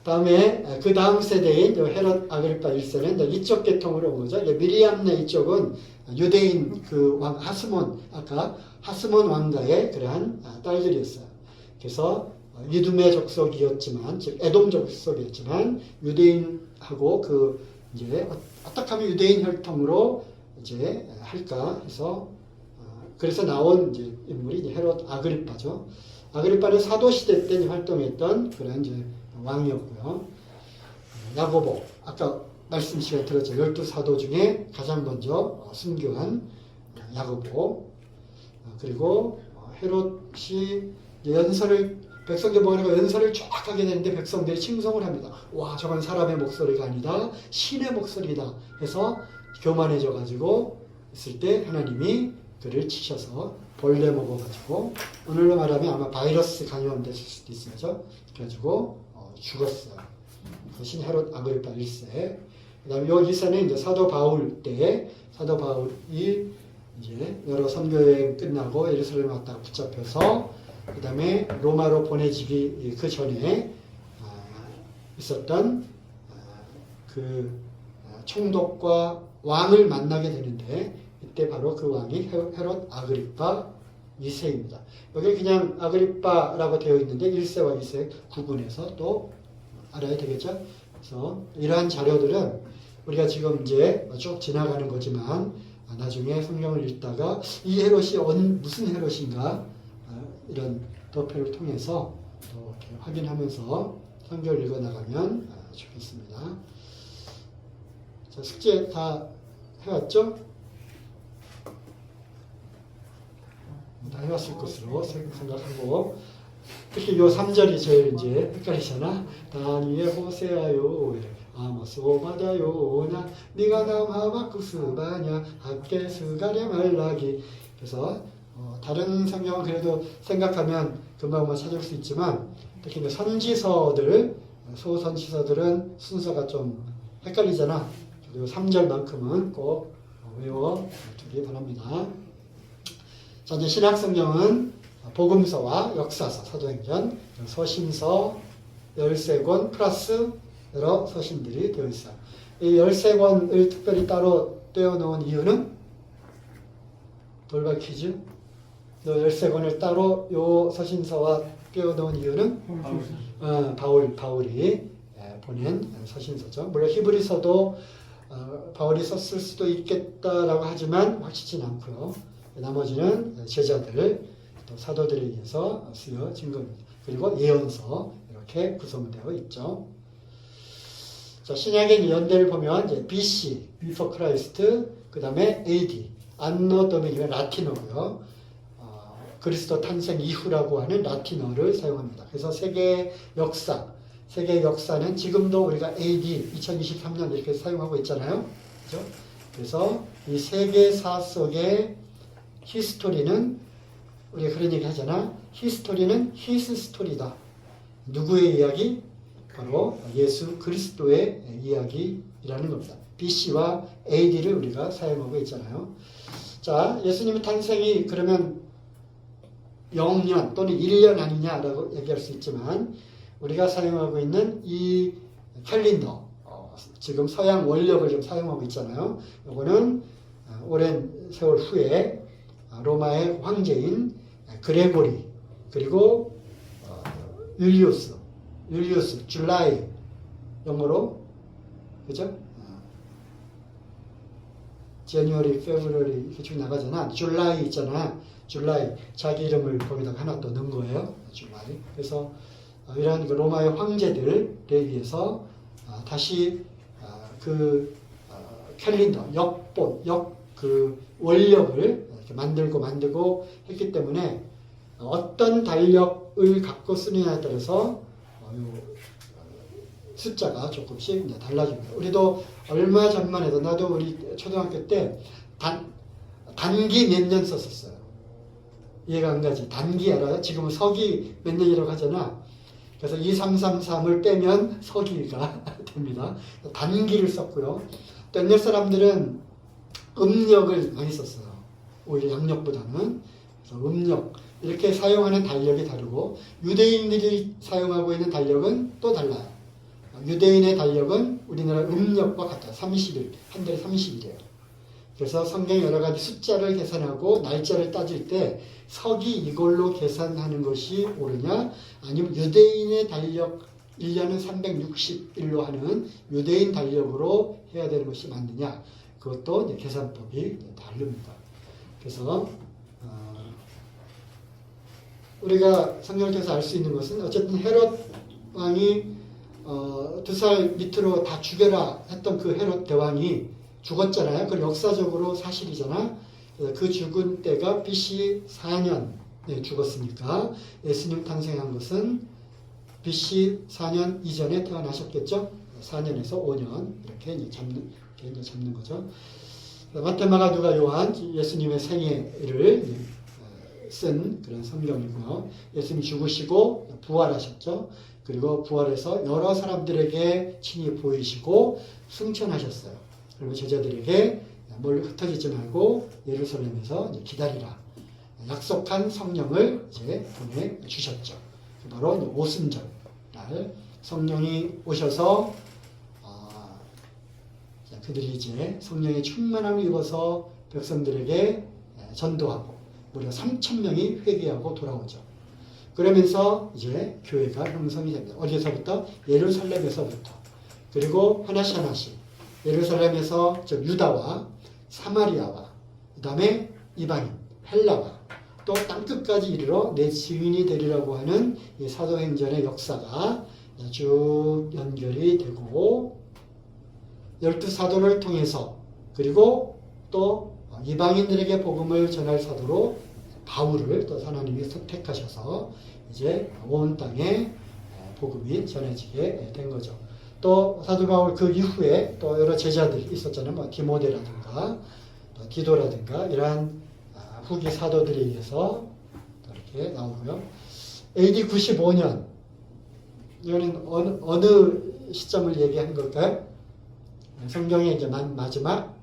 S1: 다음에 그 다음 세대인 헤롯 아그리파 1세는 이쪽 계통으로 온 거죠. 미리암네 이쪽은 유대인 그 왕 하스몬, 아까 하스몬 왕가의 그러한 딸들이었어요. 그래서 이두메 족속이었지만, 즉 에돔 족속이었지만 유대인하고 그 이제 어떻게 하면 유대인 혈통으로 이제 할까 해서 그래서 나온 이제 인물이 이제 헤롯 아그리파죠. 아그리파는 사도 시대 때 활동했던 그런 이제 왕이었고요. 야고보, 아까 말씀 시간에 들었죠. 12사도 중에 가장 먼저 순교한 야고보. 그리고 헤롯이 연설을 백성들 모으고 연설을 쫙 하게 되는데 백성들이 칭송을 합니다. 와, 저건 사람의 목소리가 아니다. 신의 목소리다. 해서 교만해져 가지고 있을 때 하나님이 그를 치셔서 벌레 먹어가지고 오늘로 말하면 아마 바이러스 감염됐을 수도 있어요. 그래가지고 죽었어요. 신 헤롯 아그리파 1세. 그 다음에 요 2세는 이제 사도 바울 때 사도 바울이 이제 여러 선교여행 끝나고 예루살렘 왔다가 붙잡혀서 그 다음에 로마로 보내지기 그 전에 있었던 그 총독과 왕을 만나게 되는데 이때 바로 그 왕이 헤롯 아그리파 2세입니다. 여기 그냥 아그리파라고 되어 있는데 1세와 2세 구분해서 또 알아야 되겠죠? 그래서 이러한 자료들은 우리가 지금 이제 쭉 지나가는 거지만 나중에 성경을 읽다가 이 헤롯이 무슨 헤롯인가 이런 도표를 통해서 또 이렇게 확인하면서 성경을 읽어나가면 좋겠습니다. 자, 숙제 다 해왔죠? 다 해왔을 것으로 생각하고 특히 요 3절이 제일 이제 헷갈리잖아. 다니엘 호세아요 아모스 오바다요 나 네가 남하바쿠스바냐 학계스가랴 말라기. 그래서 다른 성경은 그래도 생각하면 금방 찾을 수 있지만 특히 선지서들 소선지서들은 순서가 좀 헷갈리잖아. 그리고 3절만큼은 꼭 외워두기 바랍니다. 자, 이제 신학성경은 복음서와 역사서, 사도행전, 서신서 13권 플러스 여러 서신들이 되어 있어요. 이 13권을 특별히 따로 떼어놓은 이유는 돌발 퀴즈. 13권을 따로 요 서신서와 떼어놓은 이유는 바울이 보낸 서신서죠. 물론 히브리서도 바울이 썼을 수도 있겠다라고 하지만 확실치는 않고요. 나머지는 제자들, 또 사도들에 의해서 쓰여진 겁니다. 그리고 예언서 이렇게 구성되어 있죠. 자, 신약의 연대를 보면 이제 BC, Before Christ, 그 다음에 AD, 안노 도미니가 라틴어고요. 그리스도 탄생 이후라고 하는 라틴어를 사용합니다. 그래서 세계 역사는 지금도 우리가 AD 2023년 이렇게 사용하고 있잖아요. 그렇죠? 그래서 이 세계사 속의 히스토리는 우리가 그런 얘기 하잖아. 히스토리는 히스 스토리다. 누구의 이야기? 바로 예수 그리스도의 이야기라는 겁니다. BC와 AD를 우리가 사용하고 있잖아요. 자, 예수님의 탄생이 그러면 0년 또는 1년 아니냐라고 얘기할 수 있지만 우리가 사용하고 있는 이 캘린더, 지금 서양 원력을 좀 사용하고 있잖아요. 이거는 오랜 세월 후에 로마의 황제인 그레고리 그리고 율리우스, 줄라이 영어로 그죠? 제니어리, 페브러리 이렇게 쭉 나가잖아. 줄라이 있잖아. 줄라이 자기 이름을 거기다가 하나 또 넣은 거예요. 줄라이. 그래서 이러한 그 로마의 황제들에 의해서 다시 그 캘린더, 역본, 그 원력을 이렇게 만들고 했기 때문에 어떤 달력을 갖고 쓰느냐에 따라서 숫자가 조금씩 이제 달라집니다. 우리도 얼마 전만 해도 나도 우리 초등학교 때 단기 몇 년 썼었어요. 이해가 안 가지. 단기 알아요? 지금은 서기 몇 년이라고 하잖아. 그래서 2333을 빼면 서기가 됩니다. 단기를 썼고요. 또 옛날 사람들은 음력을 많이 썼어요. 오히려 양력보다는. 그래서 음력. 이렇게 사용하는 달력이 다르고 유대인들이 사용하고 있는 달력은 또 달라요. 유대인의 달력은 우리나라 음력과 같아요. 30일. 한 달에 30일이에요. 그래서 성경에 여러 가지 숫자를 계산하고 날짜를 따질 때 서기 이걸로 계산하는 것이 옳으냐 아니면 유대인의 달력 1년은 360일로 하는 유대인 달력으로 해야 되는 것이 맞느냐 그것도 이제 계산법이 다릅니다. 그래서 우리가 성경을 통해서 알 수 있는 것은 어쨌든 헤롯 왕이 2살 밑으로 다 죽여라 했던 그 헤롯 대왕이 죽었잖아요. 그 역사적으로 사실이잖아. 그 죽은 때가 BC 4년에 죽었으니까 예수님 탄생한 것은 BC 4년 이전에 태어나셨겠죠. 4년에서 5년 이렇게 이제 잡는 거죠. 마태, 마가, 누가, 요한 예수님의 생애를 쓴 그런 성경이고요. 예수님 죽으시고 부활하셨죠. 그리고 부활해서 여러 사람들에게 친히 보이시고 승천하셨어요. 그리고 제자들에게 뭘 흩어지지 말고 예루살렘에서 기다리라. 약속한 성령을 이제 보내주셨죠. 바로 오순절 날 성령이 오셔서 그들이 이제 성령의 충만함을 입어서 백성들에게 전도하고 무려 3,000명이 회개하고 돌아오죠. 그러면서 이제 교회가 형성이 됩니다. 어디서부터? 예루살렘에서부터. 그리고 하나씩 하나씩 예루살렘에서 유다와 사마리아와 그 다음에 이방인 헬라와 또 땅끝까지 이르러 내 증인이 되리라고 하는 이 사도행전의 역사가 쭉 연결이 되고 12사도를 통해서 그리고 또 이방인들에게 복음을 전할 사도로 바울을 또 하나님이 선택하셔서 이제 온 땅에 복음이 전해지게 된 거죠. 또 사도 바울 그 이후에 또 여러 제자들이 있었잖아요. 뭐 디모데라든가 또 디도라든가 이러한 후기 사도들에 의해서 이렇게 나오고요. AD 95년 이거는 어느 시점을 얘기한 걸까요? 성경의 이제 마지막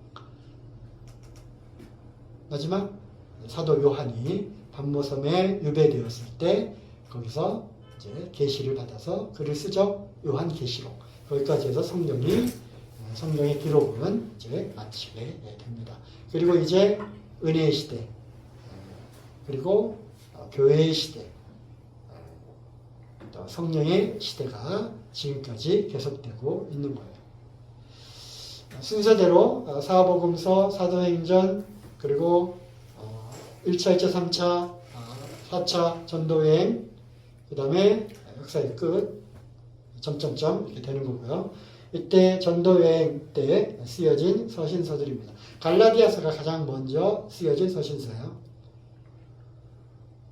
S1: 사도 요한이 patmos섬에 유배되었을 때 거기서 이제 계시를 받아서 글을 쓰죠. 요한계시록. 거기까지 해서 성경의 기록은 이제 마치게 됩니다. 그리고 이제 은혜의 시대, 그리고 교회의 시대, 또 성령의 시대가 지금까지 계속되고 있는 거예요. 순서대로 사복음서, 사도행전, 그리고 1차, 2차, 3차, 4차 전도여행, 그 다음에 역사의 끝, 점점점 이렇게 되는 거고요. 이때 전도여행 때 쓰여진 서신서들입니다. 갈라디아서가 가장 먼저 쓰여진 서신서예요.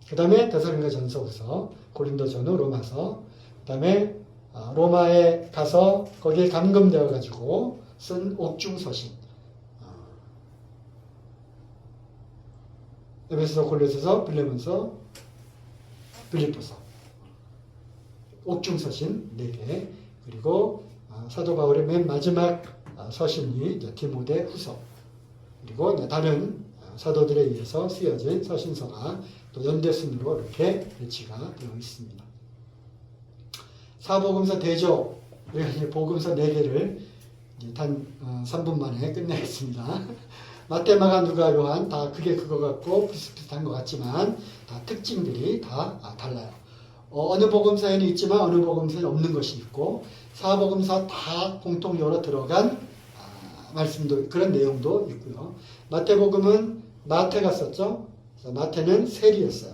S1: 그 다음에 데살로니가전서부터 고린도전후, 로마서, 그 다음에 로마에 가서 거기에 감금되어 가지고 쓴 옥중서신, 에베소서, 골로새서, 빌레몬서, 빌립보서, 옥중서신 4개, 그리고 사도 바울의 맨 마지막 서신이 디모데 후서, 그리고 다른 사도들에 의해서 쓰여진 서신서가 또 연대순으로 이렇게 배치가 되어 있습니다. 사복음서 대조, 복음서 4개를 단 3분 만에 끝내겠습니다. 마태, 마가, 누가, 요한 다 그게 그거 같고 비슷비슷한 것 같지만 다 특징들이 다 달라요. 어느 복음서에는 있지만 어느 복음서에는 없는 것이 있고 사복음서 다 공통적으로 들어간 말씀도 그런 내용도 있고요. 마태복음은 마태가 썼죠. 그래서 마태는 세리였어요.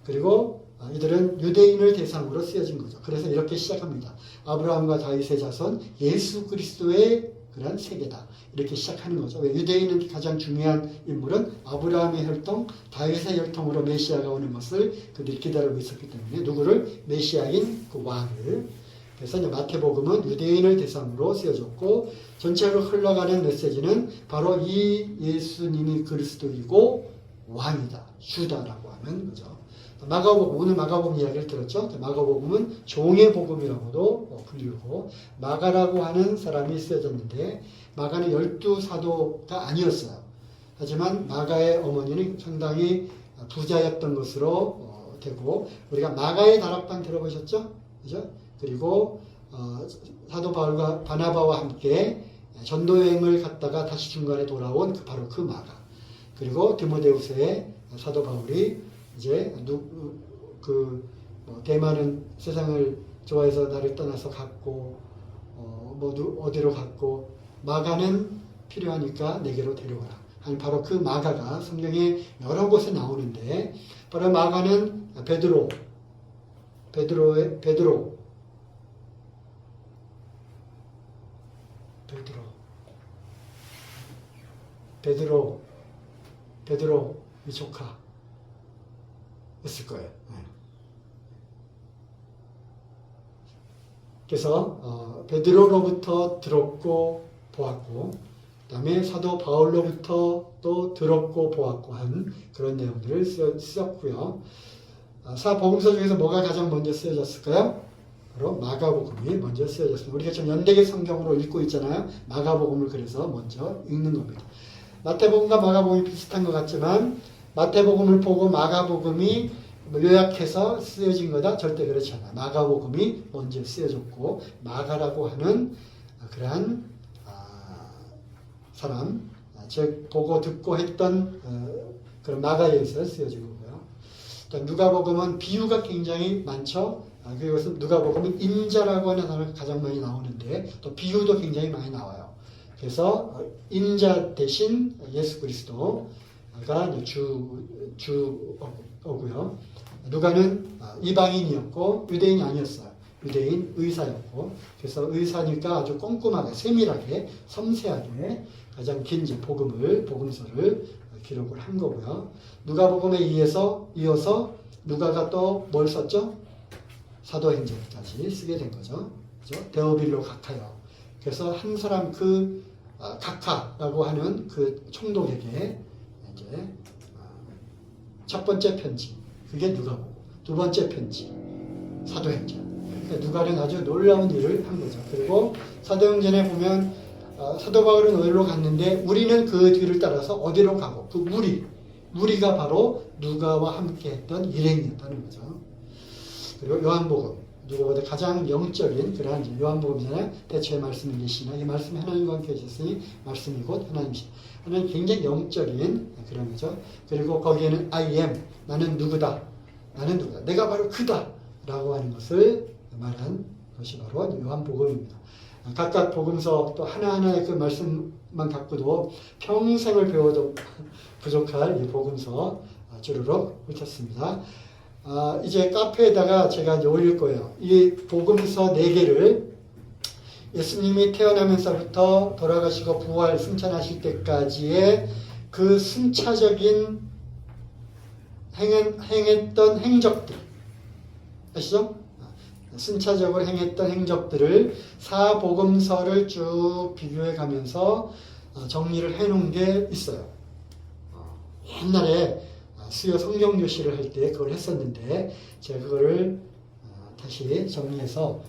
S1: 그리고 이들은 유대인을 대상으로 쓰여진 거죠. 그래서 이렇게 시작합니다. 아브라함과 다윗의 자손 예수 그리스도의 그런 세계다. 이렇게 시작하는 거죠. 왜 유대인은 가장 중요한 인물은 아브라함의 혈통, 다윗의 혈통으로 메시아가 오는 것을 그들이 기다리고 있었기 때문에 누구를? 메시아인 그 왕을. 그래서 이제 마태복음은 유대인을 대상으로 쓰여졌고 전체로 흘러가는 메시지는 바로 이 예수님이 그리스도이고 왕이다. 주다라고 하는 거죠. 마가복음, 오늘 마가복음 이야기를 들었죠. 마가복음은 종의 복음이라고도 불리고 마가라고 하는 사람이 쓰여졌는데 마가는 12사도가 아니었어요. 하지만 마가의 어머니는 상당히 부자였던 것으로 되고 우리가 마가의 다락방 들어보셨죠? 그죠? 그리고 사도 바울과 바나바와 함께 전도여행을 갔다가 다시 중간에 돌아온 바로 그 마가. 그리고 디모데후서에 사도 바울이 이제 대만은 세상을 좋아해서 나를 떠나서 갔고 어디로 갔고 마가는 필요하니까 내게로 데려오라. 아니 바로 그 마가가 성경에 여러 곳에 나오는데 바로 마가는 베드로 이 조카 했을 거예요. 그래서 베드로로부터 들었고 보았고 그 다음에 사도 바울로부터 또 들었고 보았고 한 그런 내용들을 쓰였고요. 사복음서 중에서 뭐가 가장 먼저 쓰여졌을까요? 바로 마가복음이 먼저 쓰여졌습니다. 우리가 지금 연대계 성경으로 읽고 있잖아요. 마가복음을 그래서 먼저 읽는 겁니다. 마태복음과 마가복음이 비슷한 것 같지만 마태복음을 보고 마가복음이 요약해서 쓰여진 거다? 절대 그렇지 않아요. 마가복음이 먼저 쓰여졌고 마가라고 하는 그러한 사람, 즉 보고 듣고 했던 그런 마가에서 쓰여진 거고요. 누가복음은 비유가 굉장히 많죠. 그것은 누가복음은 인자라고 하는 단어가 가장 많이 나오는데 또 비유도 굉장히 많이 나와요. 그래서 인자 대신 예수 그리스도가 주어고요. 누가는 이방인이었고 유대인이 아니었어요. 유대인 의사였고 그래서 의사니까 아주 꼼꼼하게 세밀하게 섬세하게 가장 긴 복음서를 기록을 한 거고요. 누가복음에 이어서 누가가 또 뭘 썼죠? 사도행전까지 쓰게 된 거죠. 그죠? 데오빌로 각하요. 그래서 한 사람 각하라고 하는 그 총독에게 이제 첫 번째 편지 그게 누가복음, 두 번째 편지 사도행전. 그러니까 누가는 아주 놀라운 일을 한 거죠. 그리고 사도행전에 보면 사도 바울은 어디로 갔는데 우리는 그 뒤를 따라서 어디로 가고 그 무리가 바로 누가와 함께 했던 일행이었다는 거죠. 그리고 요한복음 누구보다 가장 영적인 그러한 요한복음이잖아요. 대초의 말씀이 계시나 이 말씀이 하나님과 함께 계셨으니 말씀이 곧 하나님이시다. 하나님 굉장히 영적인 그런 거죠. 그리고 거기에는 I am 나는 누구다. 내가 바로 그다 라고 하는 것을 말한 것이 바로 요한복음입니다. 각각 복음서 또 하나하나의 그 말씀만 갖고도 평생을 배워도 부족할 이 복음서 주르륵 훑었습니다. 이제 카페에다가 제가 이제 올릴 거예요. 이 복음서 4개를 예수님이 태어나면서부터 돌아가시고 부활 승천하실 때까지의 그 순차적인 행했던 행적들 아시죠? 순차적으로 행했던 행적들을 사복음서를 쭉 비교해 가면서 정리를 해 놓은 게 있어요. 옛날에 수요 성경 교실을 할 때 그걸 했었는데 제가 그거를 다시 정리해서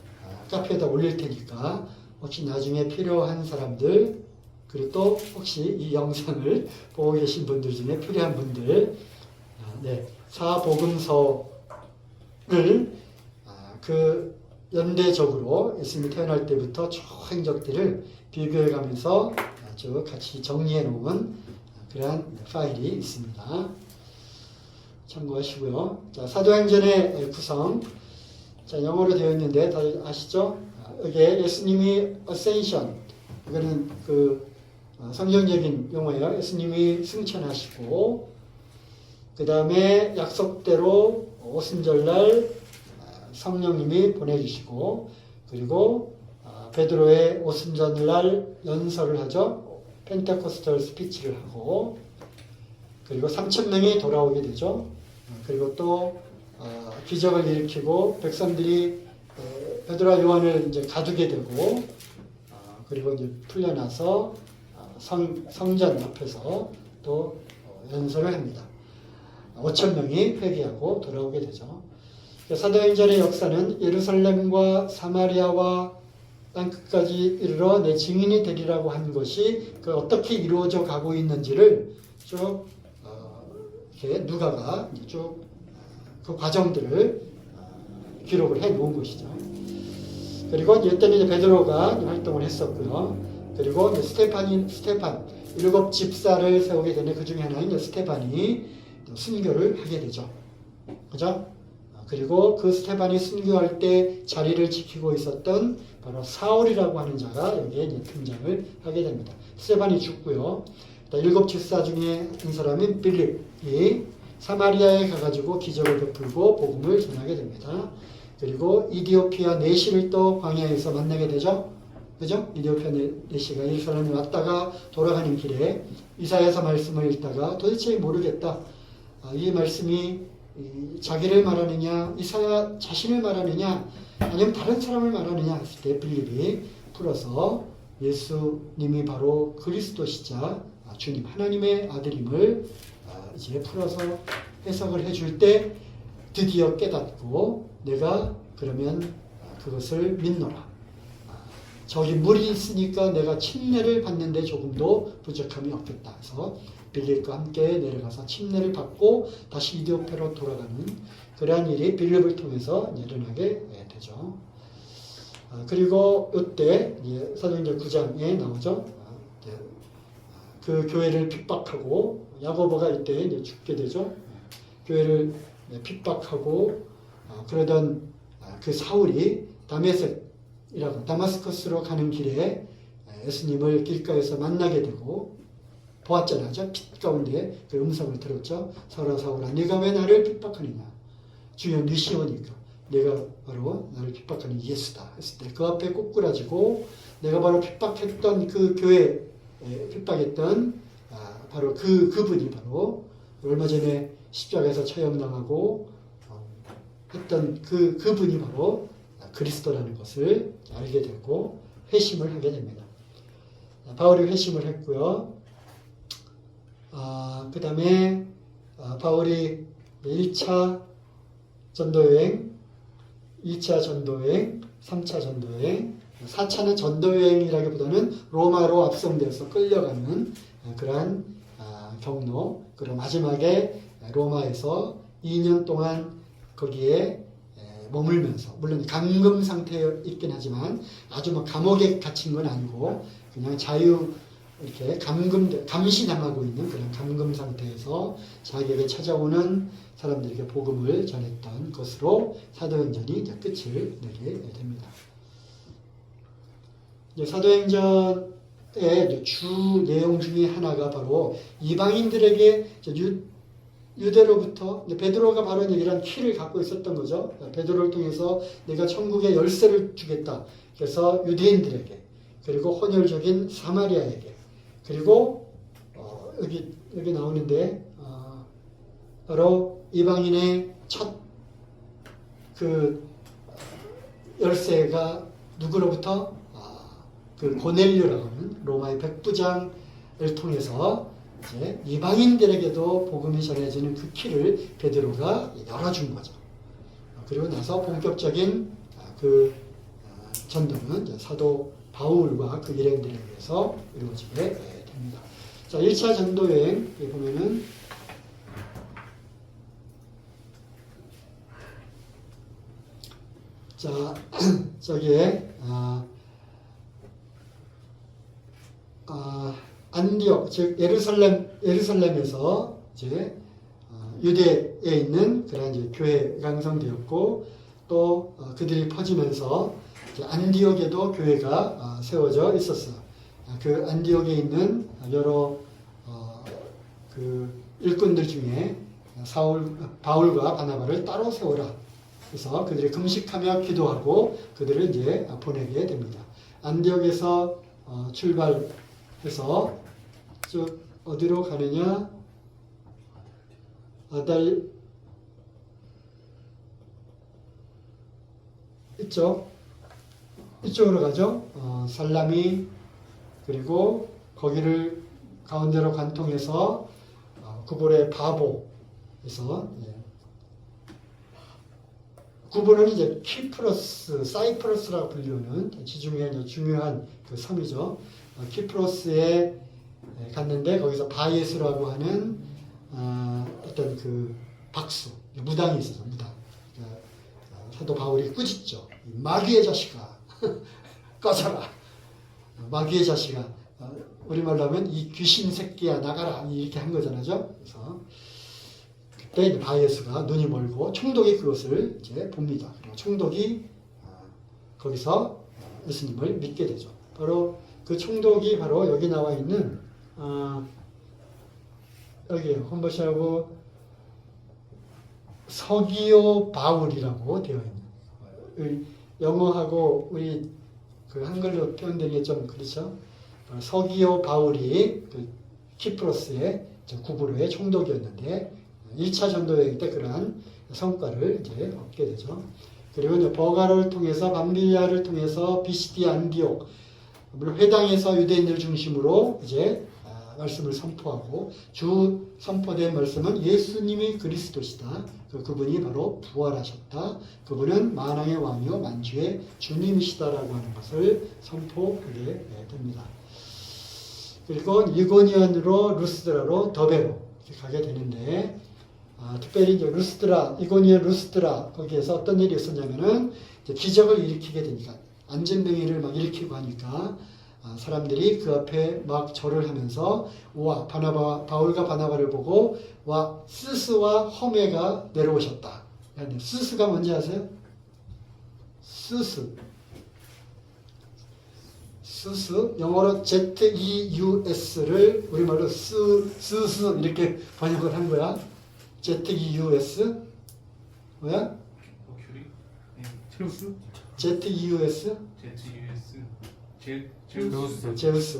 S1: 카페에다 올릴 테니까 혹시 나중에 필요한 사람들 그리고 또 혹시 이 영상을 보고 계신 분들 중에 필요한 분들 사복음서를 그 연대적으로 예수님이 태어날 때부터 쭉 행적들을 비교해 가면서 쭉 같이 정리해 놓은 그러한 파일이 있습니다. 참고하시고요. 자, 사도행전의 구성. 자, 영어로 되어 있는데 다들 아시죠? 여기에 예수님이 ascension. 이거는 그 성경적인 용어예요. 예수님이 승천하시고 그 다음에 약속대로 오순절날 성령님이 보내주시고 그리고 베드로의 오순절날 연설을 하죠. 펜테코스털 스피치를 하고 그리고 3,000명이 돌아오게 되죠. 그리고 또 기적을 일으키고 백성들이 베드로와 요한을 이제 가두게 되고 그리고 이제 풀려나서 성전 앞에서 또 연설을 합니다. 5,000명이 회개하고 돌아오게 되죠. 사도행전의 역사는 예루살렘과 사마리아와 땅끝까지 이르러 내 증인이 되리라고 한 것이 어떻게 이루어져 가고 있는지를 쭉 이렇게 누가가 쭉 그 과정들을 기록을 해 놓은 것이죠. 그리고 이때는 이제 베드로가 활동을 했었고요. 그리고 이제 스테판 7 집사를 세우게 되는 그 중에 하나인 이제 스테판이 순교를 하게 되죠. 그죠? 그리고 그 스테판이 순교할 때 자리를 지키고 있었던 바로 사울이라고 하는 자가 여기에 이제 등장을 하게 됩니다. 스테판이 죽고요. 7 집사 중에 한 사람인 빌립이 사마리아에 가가지고 기적을 베풀고 복음을 전하게 됩니다. 그리고 이디오피아 내시를 또 광야에서 만나게 되죠. 그죠? 이디오피아 내시가 예루살렘에 왔다가 돌아가는 길에 이사야서 말씀을 읽다가 도대체 모르겠다. 이 말씀이 자기를 말하느냐, 이사야 자신을 말하느냐, 아니면 다른 사람을 말하느냐 했을 때 빌립이 풀어서 예수님이 바로 그리스도시자 주님 하나님의 아들임을 이제 풀어서 해석을 해줄 때 드디어 깨닫고 내가 그러면 그것을 믿노라. 저기 물이 있으니까 내가 침례를 받는데 조금도 부족함이 없겠다 해서 빌립과 함께 내려가서 침례를 받고 다시 이디오피아로 돌아가는 그러한 일이 빌립을 통해서 일어나게 되죠. 그리고 이때 사도행전 9장에 나오죠. 그 교회를 핍박하고 야고보가 이때 이제 죽게 되죠. 교회를 핍박하고 그러던 그 사울이 다마스커스로 가는 길에 예수님을 길가에서 만나게 되고 보았잖아요. 빛 가운데 그 음성을 들었죠. 사울아 사울아 네가 왜 나를 핍박하느냐. 주여 네 시오니까 내가 바로 나를 핍박하는 예수다 했을 때 그 앞에 꼬꾸라지고 내가 바로 핍박했던 그 교회 핍박했던 바로 그분이 바로 얼마 전에 십자가에서 처형당하고 했던 그분이 바로 그리스도라는 것을 알게 되고 회심을 하게 됩니다. 바울이 회심을 했고요. 그 다음에 바울이 1차 전도여행, 2차 전도여행, 3차 전도여행, 4차는 전도여행이라기보다는 로마로 압송되어서 끌려가는 그러한 경로. 그리고 마지막에 로마에서 2년 동안 거기에 머물면서 물론 감금 상태에 있긴 하지만 아주 뭐 감옥에 갇힌 건 아니고 그냥 자유 이렇게 감시당하고 있는 그런 감금 상태에서 자기에게 찾아오는 사람들에게 복음을 전했던 것으로 사도행전이 이제 끝을 내게 됩니다. 사도행전의 주 내용 중에 하나가 바로 이방인들에게 유대로부터 베드로가 바로 이런 키를 갖고 있었던 거죠. 베드로를 통해서 내가 천국의 열쇠를 주겠다. 그래서 유대인들에게 그리고 혼혈적인 사마리아에게 그리고 여기 나오는데 바로 이방인의 첫 그 열쇠가 누구로부터 그 고넬료라고 하는 로마의 백부장을 통해서 이제 이방인들에게도 복음이 전해지는 그 키를 베드로가 열어준 거죠. 그리고 나서 본격적인 그 전도는 사도 바울과 그 일행들에 의해서 이루어지게 됩니다. 자, 1차 전도여행 보면은 자, 저기에 안디옥, 즉 예루살렘에서 이제 유대에 있는 그런 이제 교회가 형성되었고 또 그들이 퍼지면서 안디옥에도 교회가 세워져 있었어요. 그 안디옥에 있는 여러 그 일꾼들 중에 바울과 바나바를 따로 세워라. 그래서 그들이 금식하며 기도하고 그들을 이제 보내게 됩니다. 안디옥에서 출발해서 쭉 어디로 가느냐? 이쪽으로 가죠. 살라미, 그리고 거기를 가운데로 관통해서 구볼의 바보에서, 구볼은 이제 키프로스, 사이프러스라고 불리우는 지중해 중요한 그 섬이죠. 키프로스에 갔는데 거기서 바예스라고 하는 어떤 그 박수, 무당이 있어서 무당. 사도 바울이 꾸짖죠. 마귀의 자식아, 꺼져라. 마귀의 자식아. 우리말로 하면 이 귀신 새끼야 나가라 이렇게 한 거잖아요. 그래서 그때 이제 바예스가 눈이 멀고 총독이 그것을 이제 봅니다. 그리고 총독이 거기서 예수님을 믿게 되죠. 바로 그 총독이 바로 여기 나와 있는 여기에요. 홈버시하고 서기오 바울이라고 되어 있는, 영어하고 우리 그 한글로 표현된 게 좀 그렇죠. 서기오 바울이 그 키프로스의 구브로의 총독이었는데 1차 전도 여행 때 그러한 성과를 이제 얻게 되죠. 그리고 이제 버가를 통해서 밤빌리아를 통해서 비시디 안디옥, 물론 회당에서 유대인들 중심으로 이제 말씀을 선포하고, 주 선포된 말씀은 예수님이 그리스도시다. 그분이 바로 부활하셨다. 그분은 만왕의 왕이요 만주의 주님이시다라고 하는 것을 선포하게 됩니다. 그리고 이고니온으로 루스드라로 더베로 이렇게 가게 되는데, 특별히 이제 루스드라, 이고니온 루스드라 거기에서 어떤 일이 있었냐면은 이제 기적을 일으키게 되니까, 안전뱅이를 막 일으키고 하니까 사람들이 그 앞에 막 절을 하면서, 와, 바울과 바나바를 보고, 와, 스스와 허메가 내려오셨다. 스스가 뭔지 아세요? 스스, 영어로 ZEUS를 우리말로 스스 이렇게 번역을 한 거야. ZEUS 뭐야? ZEUS? 제우스.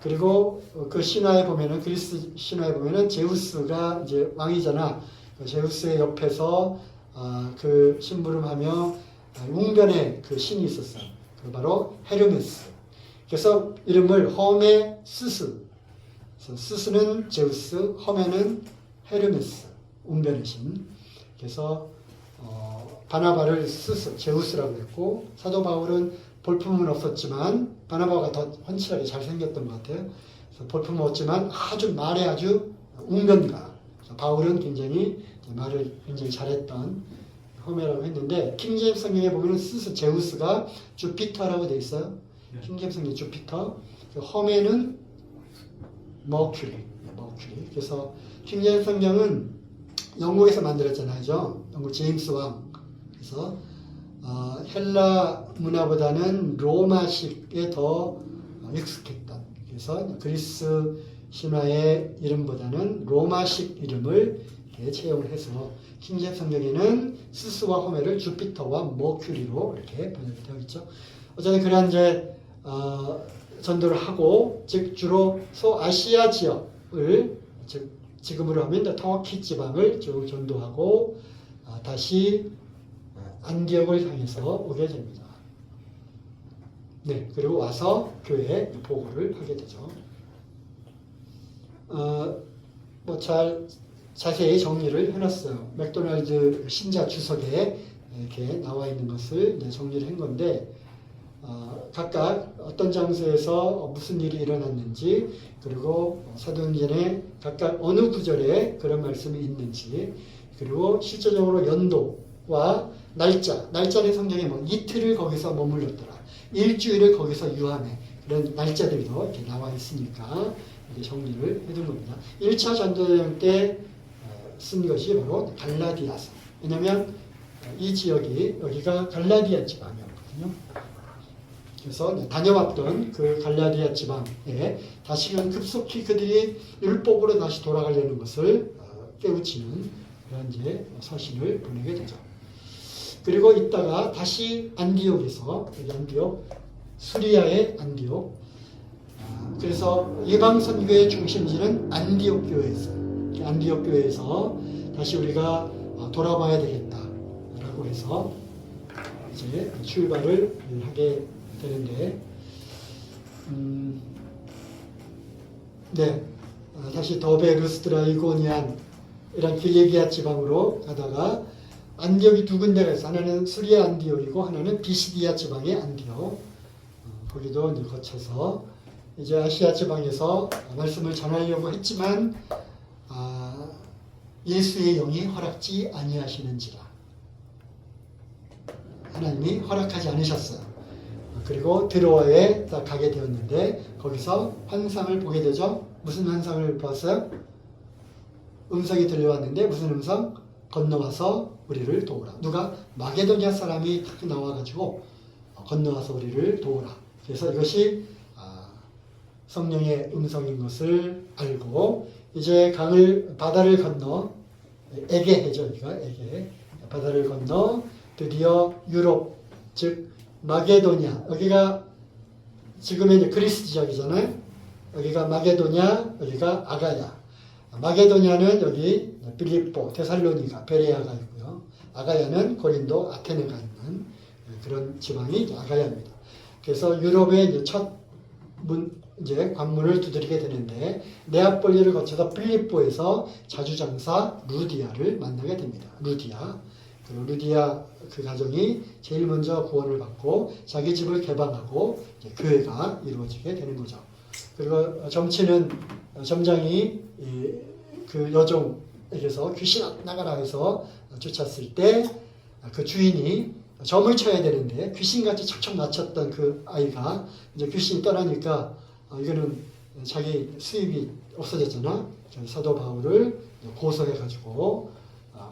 S1: 그리고 그 신화에 보면은, 그리스 신화에 보면은 제우스가 이제 왕이잖아. 제우스의 옆에서 그 심부름하며 웅변의 그 신이 있었어요. 그 바로 헤르메스. 그래서 이름을 허메스스. 스스는 제우스, 허메는 헤르메스, 웅변의 신. 그래서 바나바를 스스, 제우스라고 했고, 사도 바울은 볼품은 없었지만 바나바가 더 훤칠하게 잘생겼던 것 같아요. 그래서 볼품은 없지만 말에 아주 웅변가. 바울은 굉장히 말을 굉장히 잘했던 허메라고 했는데, 킹제임스 성경에 보면 스스, 제우스가 주피터라고 되어 있어요. 킹제임스 성경에 주피터. 허메는 머큐리. 그래서 킹제임스 성경은 영국에서 만들었잖아요. 영국 제임스 왕. 그래서 헬라 문화보다는 로마식에 더 익숙했던, 그래서 그리스 신화의 이름보다는 로마식 이름을 채용을 해서 킹제임스 성경에는 스스와 호메를 주피터와 머큐리로 이렇게 번역이 되어 있죠. 어쨌든 그런 이제 전도를 하고, 즉 주로 소아시아 지역을, 즉 지금으로 하면 터키 지방을 쭉 전도하고 다시 안디옥을 향해서 오게 됩니다. 네, 그리고 와서 교회에 보고를 하게 되죠. 뭐 자세히 정리를 해놨어요. 맥도날드 신자 주석에 이렇게 나와 있는 것을 정리를 한 건데, 각각 어떤 장소에서 무슨 일이 일어났는지, 그리고 사도행전에 각각 어느 구절에 그런 말씀이 있는지, 그리고 실제적으로 연도와 날짜는 성경에 뭐 이틀을 거기서 머물렀더라, 일주일을 거기서 유함해, 그런 날짜들도 이렇게 나와 있으니까 이렇게 정리를 해둔 겁니다. 1차 전도여행 때 쓴 것이 바로 갈라디아서. 왜냐하면 이 지역이, 여기가 갈라디아 지방이었거든요. 그래서 다녀왔던 그 갈라디아 지방에 다시금 급속히 그들이 율법으로 다시 돌아가려는 것을 깨우치는 그런 이제 서신을 보내게 되죠. 그리고 있다가 다시 안디옥에서, 여기 안디옥, 수리아의 안디옥. 그래서 이방선교의 중심지는 안디옥 교회였어요. 안디옥 교회에서 다시 우리가 돌아봐야 되겠다라고 해서 이제 출발을 하게 되는데, 네, 다시 더베, 루스드라, 이고니안 이런 길리기아 지방으로 가다가 안디옥이 두 군데가 있어요. 하나는 수리아 안디옥이고 하나는 비시디아 지방의 안디옥. 거기도 이제 거쳐서 이제 아시아 지방에서 말씀을 전하려고 했지만 예수의 영이 허락지 아니하시는지라. 하나님이 허락하지 않으셨어요. 그리고 드로아에 딱 가게 되었는데 거기서 환상을 보게 되죠. 무슨 환상을 봤어요? 음성이 들려왔는데 무슨 음성? 건너와서 우리를 도우라. 누가? 마게도냐 사람이 딱 나와가지고 건너와서 우리를 도우라. 그래서 이것이 성령의 음성인 것을 알고 이제 바다를 건너 에게해죠. 여기가 에게. 바다를 건너 드디어 유럽, 즉 마게도냐. 여기가 지금의 이제 그리스 지역이잖아요. 여기가 마게도냐, 여기가 아가야. 마게도냐는 여기 빌립보, 테살로니가, 베레아가 있고요. 아가야는 고린도, 아테네가 있는 그런 지방이 아가야입니다. 그래서 유럽의 첫 이제 관문을 두드리게 되는데 네아폴리를 거쳐서 필리포에서 자주장사 루디아를 만나게 됩니다. 루디아. 그리고 루디아 그 가정이 제일 먼저 구원을 받고 자기 집을 개방하고 교회가 이루어지게 되는 거죠. 그리고 점장이 그 여종에게서 귀신 나가라 해서 쫓았을 때 그 주인이 점을 쳐야 되는데 귀신같이 척척 맞췄던 그 아이가 이제 귀신이 떠나니까 이거는 자기 수입이 없어졌잖아. 사도 바울을 고소해가지고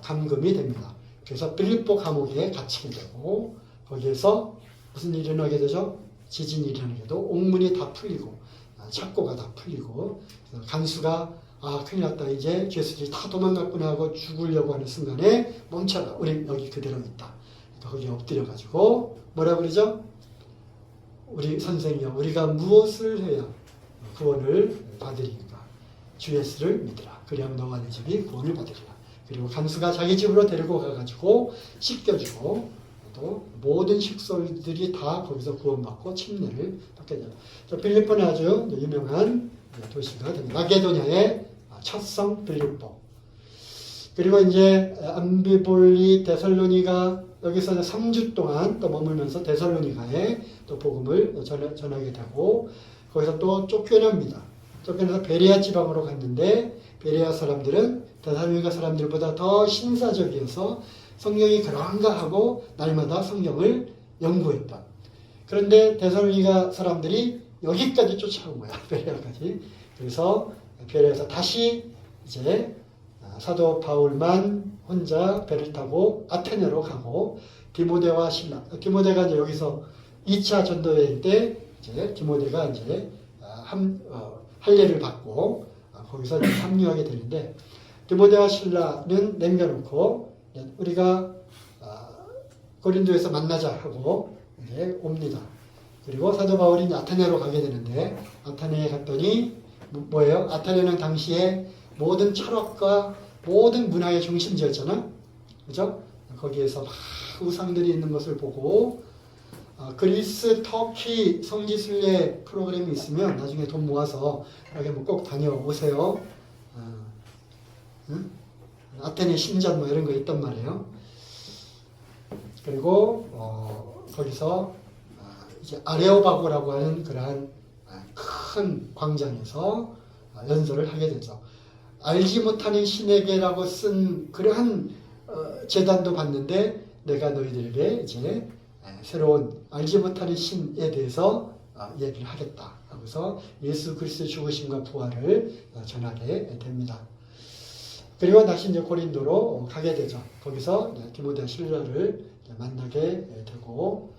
S1: 감금이 됩니다. 그래서 빌립보 감옥에 갇히게 되고 거기에서 무슨 일이 일어나게 되죠? 지진이 일어나게도 옥문이 다 풀리고 착고가 다 풀리고 간수가 큰일 났다. 이제 죄수들이 다 도망갔구나 하고 죽으려고 하는 순간에 멈춰라. 우리 여기 그대로 있다. 거기에 엎드려가지고 뭐라 그러죠? 우리 선생이여 우리가 무엇을 해야 구원을 받으리까? 주 예수를 믿으라. 그리하면 너와 네 집이 구원을 받으리라. 그리고 간수가 자기 집으로 데리고 가가지고 씻겨주고 또 모든 식솔들이 다 거기서 구원받고 침례를 받게 됩니다. 빌립보는 아주 유명한 도시가 됩니다. 마게도냐의 첫 성 빌립보. 그리고 이제 암비볼리, 데살로니가 여기서 3주 동안 또 머물면서 데살로니가에 또 복음을 전하게 되고 거기서 또 쫓겨납니다. 쫓겨나서 베레아 지방으로 갔는데 베레아 사람들은 데살로니가 사람들보다 더 신사적이어서 성경이 그런가 하고 날마다 성경을 연구했다. 그런데 데살로니가 사람들이 여기까지 쫓아온 거야. 베레아까지. 그래서 베레아에서 다시 이제 사도 바울만 혼자 배를 타고 아테네로 가고 디모데와 실라. 디모데가 이제 여기서 2차 전도 여행 때 이제 디모데가 이제 할례를 받고 거기서 이제 합류하게 되는데 디모데와 실라는 남겨놓고 우리가 고린도에서 만나자 하고 이제 옵니다. 그리고 사도 바울이 이제 아테네로 가게 되는데 아테네에 갔더니 뭐예요? 아테네는 당시에 모든 철학과 모든 문화의 중심지였잖아. 그죠? 거기에서 막 우상들이 있는 것을 보고 그리스, 터키 성지순례 프로그램이 있으면 나중에 돈 모아서 여기 꼭 다녀오세요. 응? 아테네 신전 뭐 이런 거 있단 말이에요. 그리고 거기서 이제 아레오바고라고 하는 그러한 큰 광장에서 연설을 하게 되죠. 알지 못하는 신에게라고 쓴 그러한 제단도 봤는데 내가 너희들에게 이제 새로운 알지 못하는 신에 대해서 얘기를 하겠다 하고서 예수 그리스도의 죽으심과 부활을 전하게 됩니다. 그리고 다시 이제 고린도로 가게 되죠. 거기서 디모데 실라를 만나게 되고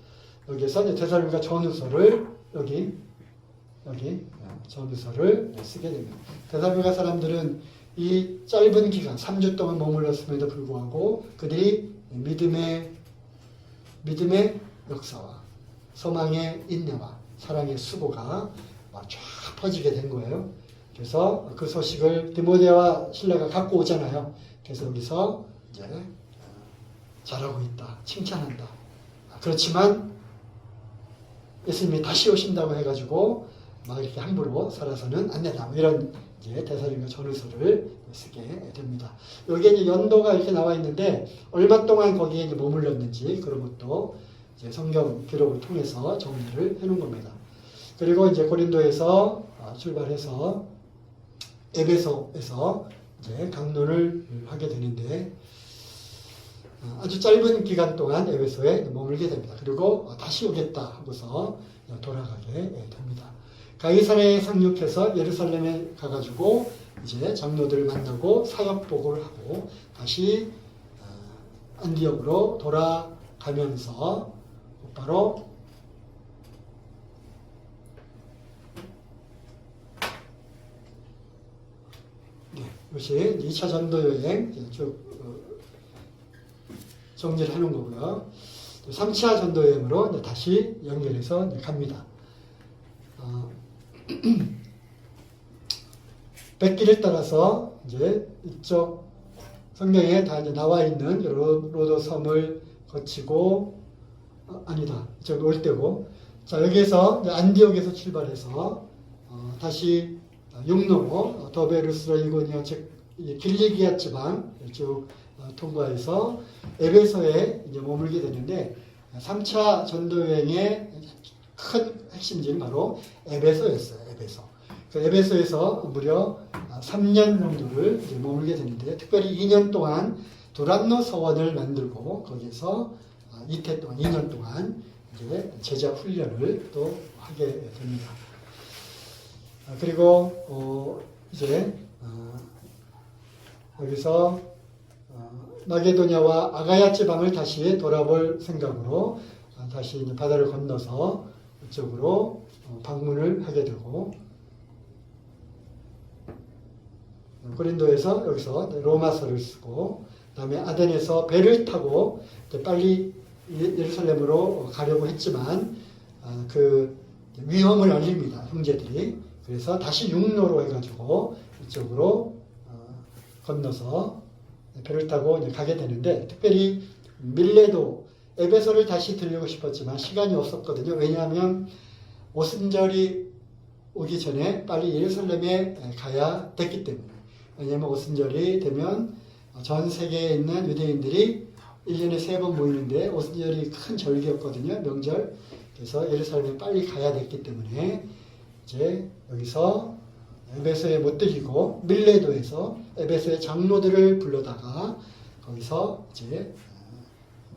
S1: 여기서 이제 데살로니가 전후서를 여기 전후서를 쓰게 됩니다. 데살로니가 사람들은 이 짧은 기간 3주 동안 머물렀음에도 불구하고 그들이 믿음의 믿음의 역사와 소망의 인내와 사랑의 수고가 쫙 퍼지게 된 거예요. 그래서 그 소식을 디모데와 실라가 갖고 오잖아요. 그래서 여기서 이제 잘하고 있다, 칭찬한다. 그렇지만 예수님이 다시 오신다고 해가지고 막 이렇게 함부로 살아서는 안 된다. 이런 이제 데살로니가 전후서를 쓰게 됩니다. 여기에 이제 연도가 이렇게 나와 있는데 얼마 동안 거기에 이제 머물렀는지 그런 것도 이제 성경 기록을 통해서 정리를 해놓은 겁니다. 그리고 이제 고린도에서 출발해서 에베소에서 이제 강론을 하게 되는데 아주 짧은 기간 동안 에베소에 머물게 됩니다. 그리고 다시 오겠다 하고서 돌아가게 됩니다. 가이사랴에 상륙해서 예루살렘에 가가지고 이제 장로들을 만나고 사역 보고를 하고 다시 안디옥으로 돌아가면서 곧바로 이것이 2차 전도 여행 쭉 정리를 하는 거고요. 3차 전도 여행으로 다시 연결해서 갑니다. 백길을 따라서 이제 이쪽 성경에 다 이제 나와 있는 로도 섬을 거치고 아니다. 이쪽 올 때고 자 여기에서 안디옥에서 출발해서 다시 육로 더베루스라 이고니아 즉 길리기아 지방 쭉 통과해서 에베소에 이제 머물게 되는데 3차 전도 여행의 큰 핵심지는 바로 에베소였어요. 에베소. 그 에베소에서 무려 3년 정도를 이제 머물게 되는데 특별히 2년 동안 두란노 서원을 만들고 거기서 이태 동안 2년 동안 이제 제자 훈련을 또 하게 됩니다. 그리고 이제 여기서 마게도냐와 아가야 지방을 다시 돌아볼 생각으로 다시 이제 바다를 건너서 이쪽으로 방문을 하게 되고 고린도에서 여기서 로마서를 쓰고 그다음에 아덴에서 배를 타고 빨리 예루살렘으로 가려고 했지만 그 위험을 알립니다. 형제들이. 그래서 다시 육로로 해가지고 이쪽으로 건너서 배를 타고 이제 가게 되는데 특별히 밀레도 에베소를 다시 들리고 싶었지만 시간이 없었거든요. 왜냐하면 오순절이 오기 전에 빨리 예루살렘에 가야 됐기 때문에. 왜냐하면 오순절이 되면 전 세계에 있는 유대인들이 1년에 3번 모이는데 오순절이 큰 절기였거든요. 명절. 그래서 예루살렘에 빨리 가야 됐기 때문에 이제 여기서 에베소에 못 들리고 밀레도에서 에베소의 장로들을 불러다가 거기서 이제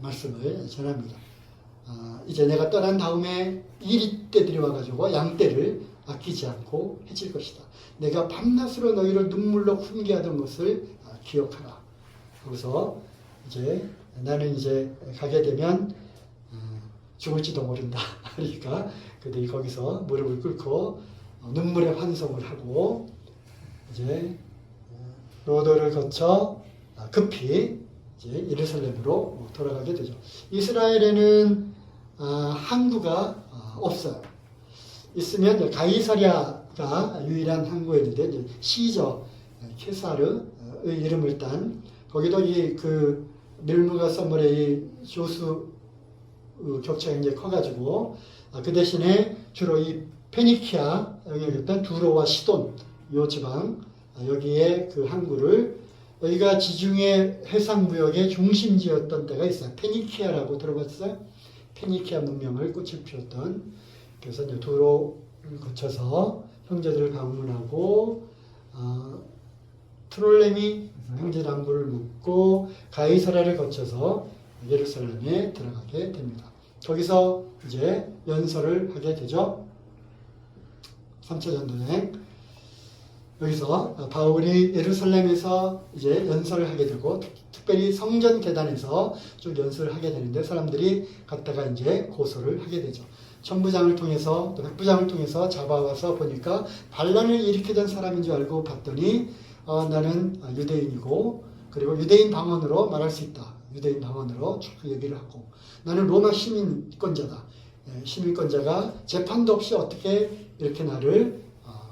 S1: 말씀을 전합니다. 이제 내가 떠난 다음에 이리떼들이 와가지고 양떼를 아끼지 않고 해칠 것이다. 내가 밤낮으로 너희를 눈물로 훈계하던 것을 기억하라. 그래서 이제 나는 이제 가게 되면 죽을지도 모른다. 그러니까 그들이 거기서 무릎을 꿇고 눈물의 환송을 하고 이제 로도를 거쳐 급히 이제 예루살렘으로 돌아가게 되죠. 이스라엘에는 항구가 없어요. 있으면 가이사랴가 유일한 항구였는데 이제 시저 케사르의 이름을 딴 거기도 그 밀무가 선물의 조수 격차가 굉장히 커가지고 그 대신에 주로 이 페니키아 영역이었던 두로와 시돈 이 지방 여기에 그 항구를 여기가 지중해 해상무역의 중심지였던 때가 있어요. 페니키아라고 들어봤어요? 페니키아 문명을 꽃을 피웠던 그래서 이제 두로를 거쳐서 형제들을 방문하고 트롤레미 형제 남부를 묻고 가이사랴를 거쳐서 예루살렘에 들어가게 됩니다. 거기서 이제 연설을 하게 되죠. 3차 전도여행. 여기서 바울이 예루살렘에서 이제 연설을 하게 되고 특별히 성전 계단에서 쭉 연설을 하게 되는데 사람들이 갔다가 이제 고소를 하게 되죠. 천부장을 통해서 또 백부장을 통해서 잡아와서 보니까 반란을 일으키던 사람인 줄 알고 봤더니 나는 유대인이고 그리고 유대인 방언으로 말할 수 있다. 유대인 당원으로 쭉 얘기를 하고 나는 로마 시민권자다. 시민권자가 재판도 없이 어떻게 이렇게 나를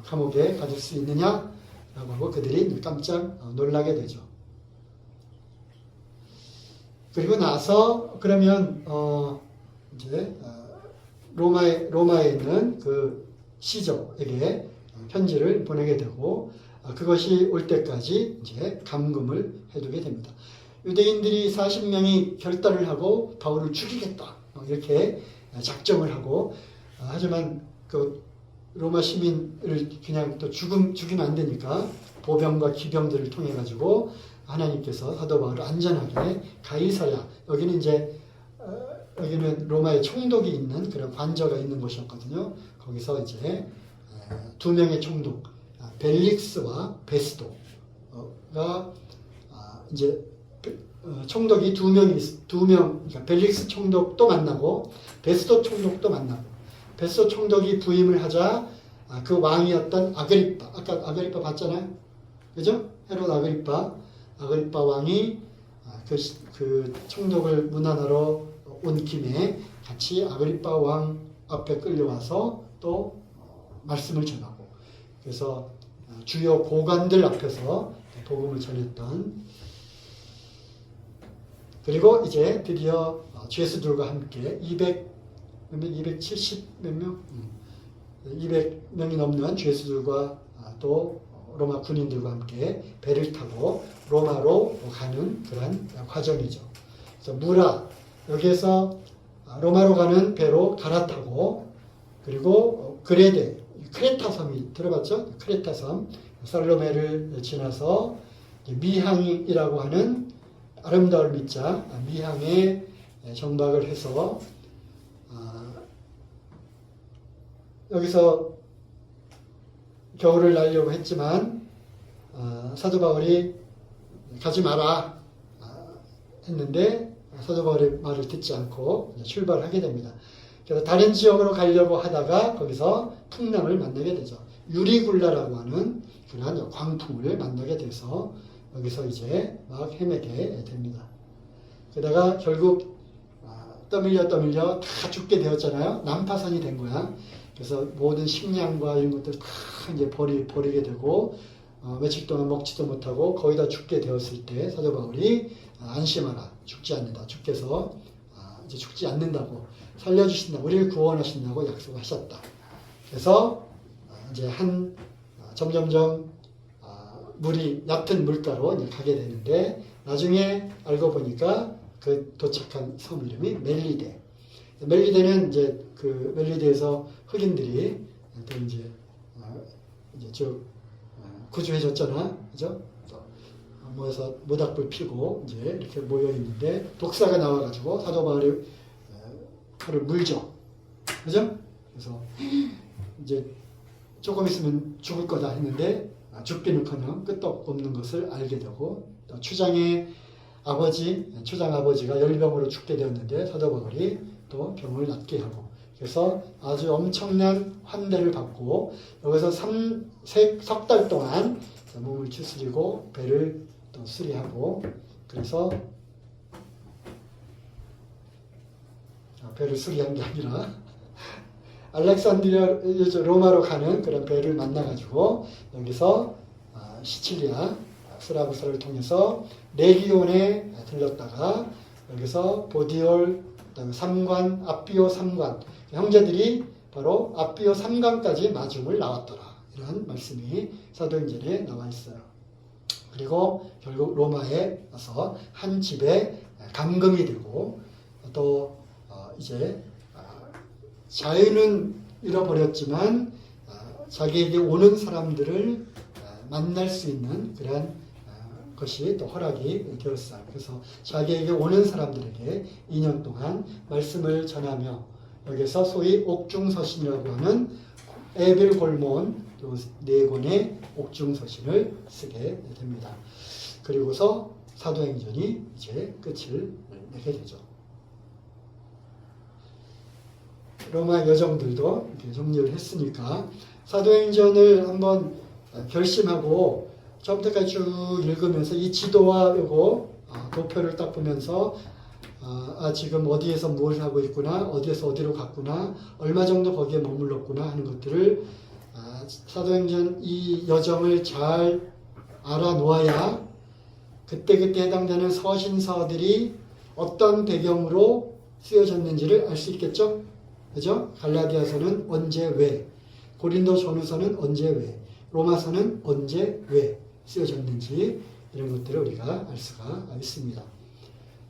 S1: 감옥에 가둘 수 있느냐라고 하고 그들이 깜짝 놀라게 되죠. 그리고 나서 그러면 이제 로마에 있는 그 시저에게 편지를 보내게 되고 그것이 올 때까지 이제 감금을 해두게 됩니다. 유대인들이 40명이 결단을 하고 바울을 죽이겠다 이렇게 작정을 하고 하지만 그 로마 시민을 그냥 또 죽이면 안 되니까 보병과 기병들을 통해 가지고 하나님께서 사도 바울을 안전하게 가이사랴 여기는 이제 여기는 로마의 총독이 있는 그런 관저가 있는 곳이었거든요. 거기서 이제 두 명의 총독 벨릭스와 베스도가 이제 총독이 두 명, 그러니까 벨릭스 총독도 만나고 베스도 총독도 만나고 베스도 총독이 부임을 하자 그 왕이었던 아그리빠 아까 아그리빠 봤잖아요, 그죠? 헤롯 아그리빠 왕이 그 총독을 문안하러 온 김에 같이 아그리빠 왕 앞에 끌려와서 또 말씀을 전하고 그래서 주요 고관들 앞에서 복음을 전했던 그리고 이제 드디어 죄수들과 함께 270 몇 명? 200명이 넘는 죄수들과 또 로마 군인들과 함께 배를 타고 로마로 가는 그런 과정이죠. 그래서 무라 여기에서 로마로 가는 배로 갈아타고 그리고 그레데 크레타 섬이 들어봤죠? 크레타 섬 살로메를 지나서 미항이라고 하는 아름다울 미자 미항에 정박을 해서 여기서 겨울을 나려고 했지만 사도 바울이 가지 마라 했는데 사도 바울의 말을 듣지 않고 출발하게 됩니다. 그래서 다른 지역으로 가려고 하다가 거기서 풍랑을 만나게 되죠. 유리굴라라고 하는 그런 광풍을 만나게 돼서 여기서 이제 막 헤매게 됩니다. 그러다가 결국 떠밀려 다 죽게 되었잖아요. 난파선이 된 거야. 그래서 모든 식량과 이런 것들 다 이제 버리게 되고 며칠 동안 먹지도 못하고 거의 다 죽게 되었을 때 사도 바울이 안심하라, 죽지 않는다. 주께서 이제 죽지 않는다고 살려주신다, 우리를 구원하신다고 약속하셨다. 그래서 이제 점점점 물이 얕은 물가로 이제 가게 되는데 나중에 알고 보니까 그 도착한 섬 이름이 멜리데. 멜리데는 이제 그 멜리데에서 흑인들이 또 이제 쭉 구조해줬잖아, 그죠? 모여서 모닥불 피고 이제 이렇게 모여 있는데 독사가 나와가지고 사도 바울이 칼을 물죠, 그죠? 그래서 이제 조금 있으면 죽을 거다 했는데 죽기는커녕 끄떡 없는 것을 알게 되고 또 추장 아버지가 열병으로 죽게 되었는데 사도 바울이 또 병을 낫게 하고 그래서 아주 엄청난 환대를 받고 여기서 석 달 동안 몸을 추스리고 배를 또 수리하고 그래서 배를 수리한 게 아니라 알렉산드리아 로마로 가는 그런 배를 만나가지고 여기서 시칠리아 스라브사를 통해서 레기온에 들렀다가 여기서 보디올 그다음에 삼관 아비오 삼관 형제들이 바로 아비오 삼관까지 마중을 나왔더라 이런 말씀이 사도행전에 나와 있어요. 그리고 결국 로마에 와서 한 집에 감금이 되고 또 이제 자유는 잃어버렸지만 자기에게 오는 사람들을 만날 수 있는 그런 것이 또 허락이 되었어요. 그래서 자기에게 오는 사람들에게 2년 동안 말씀을 전하며 여기서 소위 옥중서신이라고 하는 에빌 골몬 네 권의 옥중서신을 쓰게 됩니다. 그리고서 사도행전이 이제 끝을 내게 되죠. 로마 여정들도 이렇게 정리를 했으니까 사도행전을 한번 결심하고 처음부터까지 쭉 읽으면서 이 지도와 요거 도표를 딱 보면서 지금 어디에서 뭘 하고 있구나, 어디에서 어디로 갔구나, 얼마 정도 거기에 머물렀구나 하는 것들을 사도행전 이 여정을 잘 알아놓아야 그때그때 해당되는 서신서들이 어떤 배경으로 쓰여졌는지를 알 수 있겠죠? 그죠? 갈라디아서는 언제 왜, 고린도 전후서는 언제 왜, 로마서는 언제 왜 쓰여졌는지 이런 것들을 우리가 알 수가 있습니다.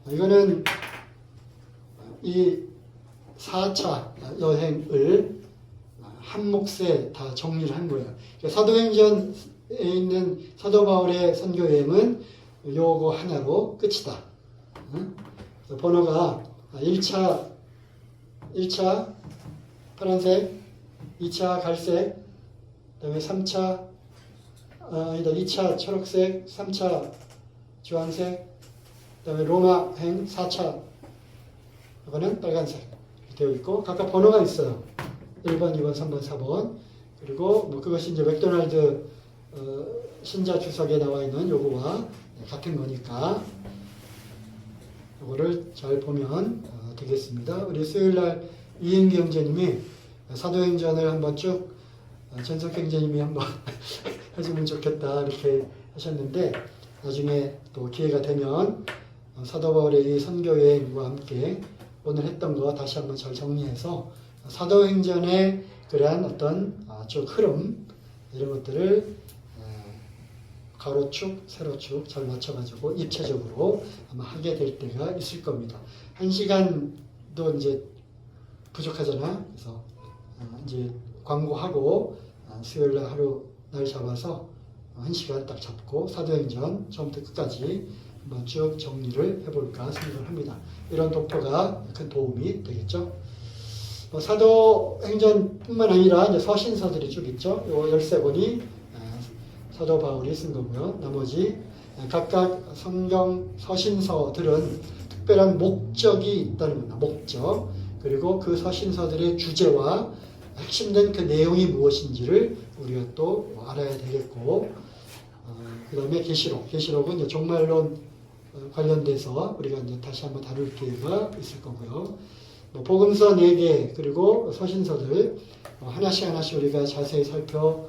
S1: 이거는 이 4차 여행을 한 몫에 다 정리를 한 거예요. 사도행전에 있는 사도 바울의 선교 여행은 요거 하나로 끝이다. 번호가 1차 파란색, 2차 갈색, 그 다음에 3차, 2차 초록색, 3차 주황색, 그 다음에 로마행 4차, 이거는 빨간색 되어 있고, 각각 번호가 있어요. 1번, 2번, 3번, 4번. 그리고 그것이 이제 맥도날드 신자 주석에 나와 있는 요거와 같은 거니까, 요거를 잘 보면 되겠습니다. 우리 수요일날 이인기 형제님이 사도행전을 한번 쭉 전석 형제님이 한번 해주면 좋겠다 이렇게 하셨는데, 나중에 또 기회가 되면 사도 바울의 이 선교여행과 함께 오늘 했던 거 다시 한번 잘 정리해서 사도행전의 그러한 어떤 쭉 흐름 이런 것들을 가로축, 세로축 잘 맞춰가지고 입체적으로 아마 하게 될 때가 있을 겁니다. 1시간도 이제 부족하잖아. 그래서 이제 광고하고 수요일날 하루 날 잡아서 1시간 딱 잡고 사도행전 처음부터 끝까지 한번 쭉 정리를 해볼까 생각을 합니다. 이런 도표가 큰 도움이 되겠죠. 사도행전뿐만 아니라 이제 서신서들이 쭉 있죠. 요 13권이 사도 바울이 쓴 거고요. 나머지 각각 성경 서신서들은 특별한 목적이 있다는 겁니다. 목적. 그리고 그 서신서들의 주제와 핵심된 그 내용이 무엇인지를 우리가 또 알아야 되겠고, 그 다음에 계시록. 계시록은 이제 종말론 관련돼서 우리가 이제 다시 한번 다룰 기회가 있을 거고요. 복음서 4개 그리고 서신서들 하나씩 하나씩 우리가 자세히 살펴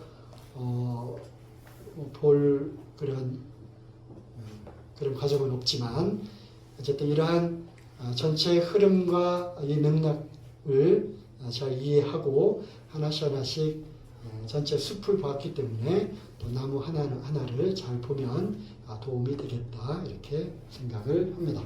S1: 볼 그런 과정은 없지만, 어쨌든 이러한 전체 흐름과 이 맥락을 잘 이해하고 하나씩 하나씩 전체 숲을 보았기 때문에 또 나무 하나를 잘 보면 도움이 되겠다 이렇게 생각을 합니다.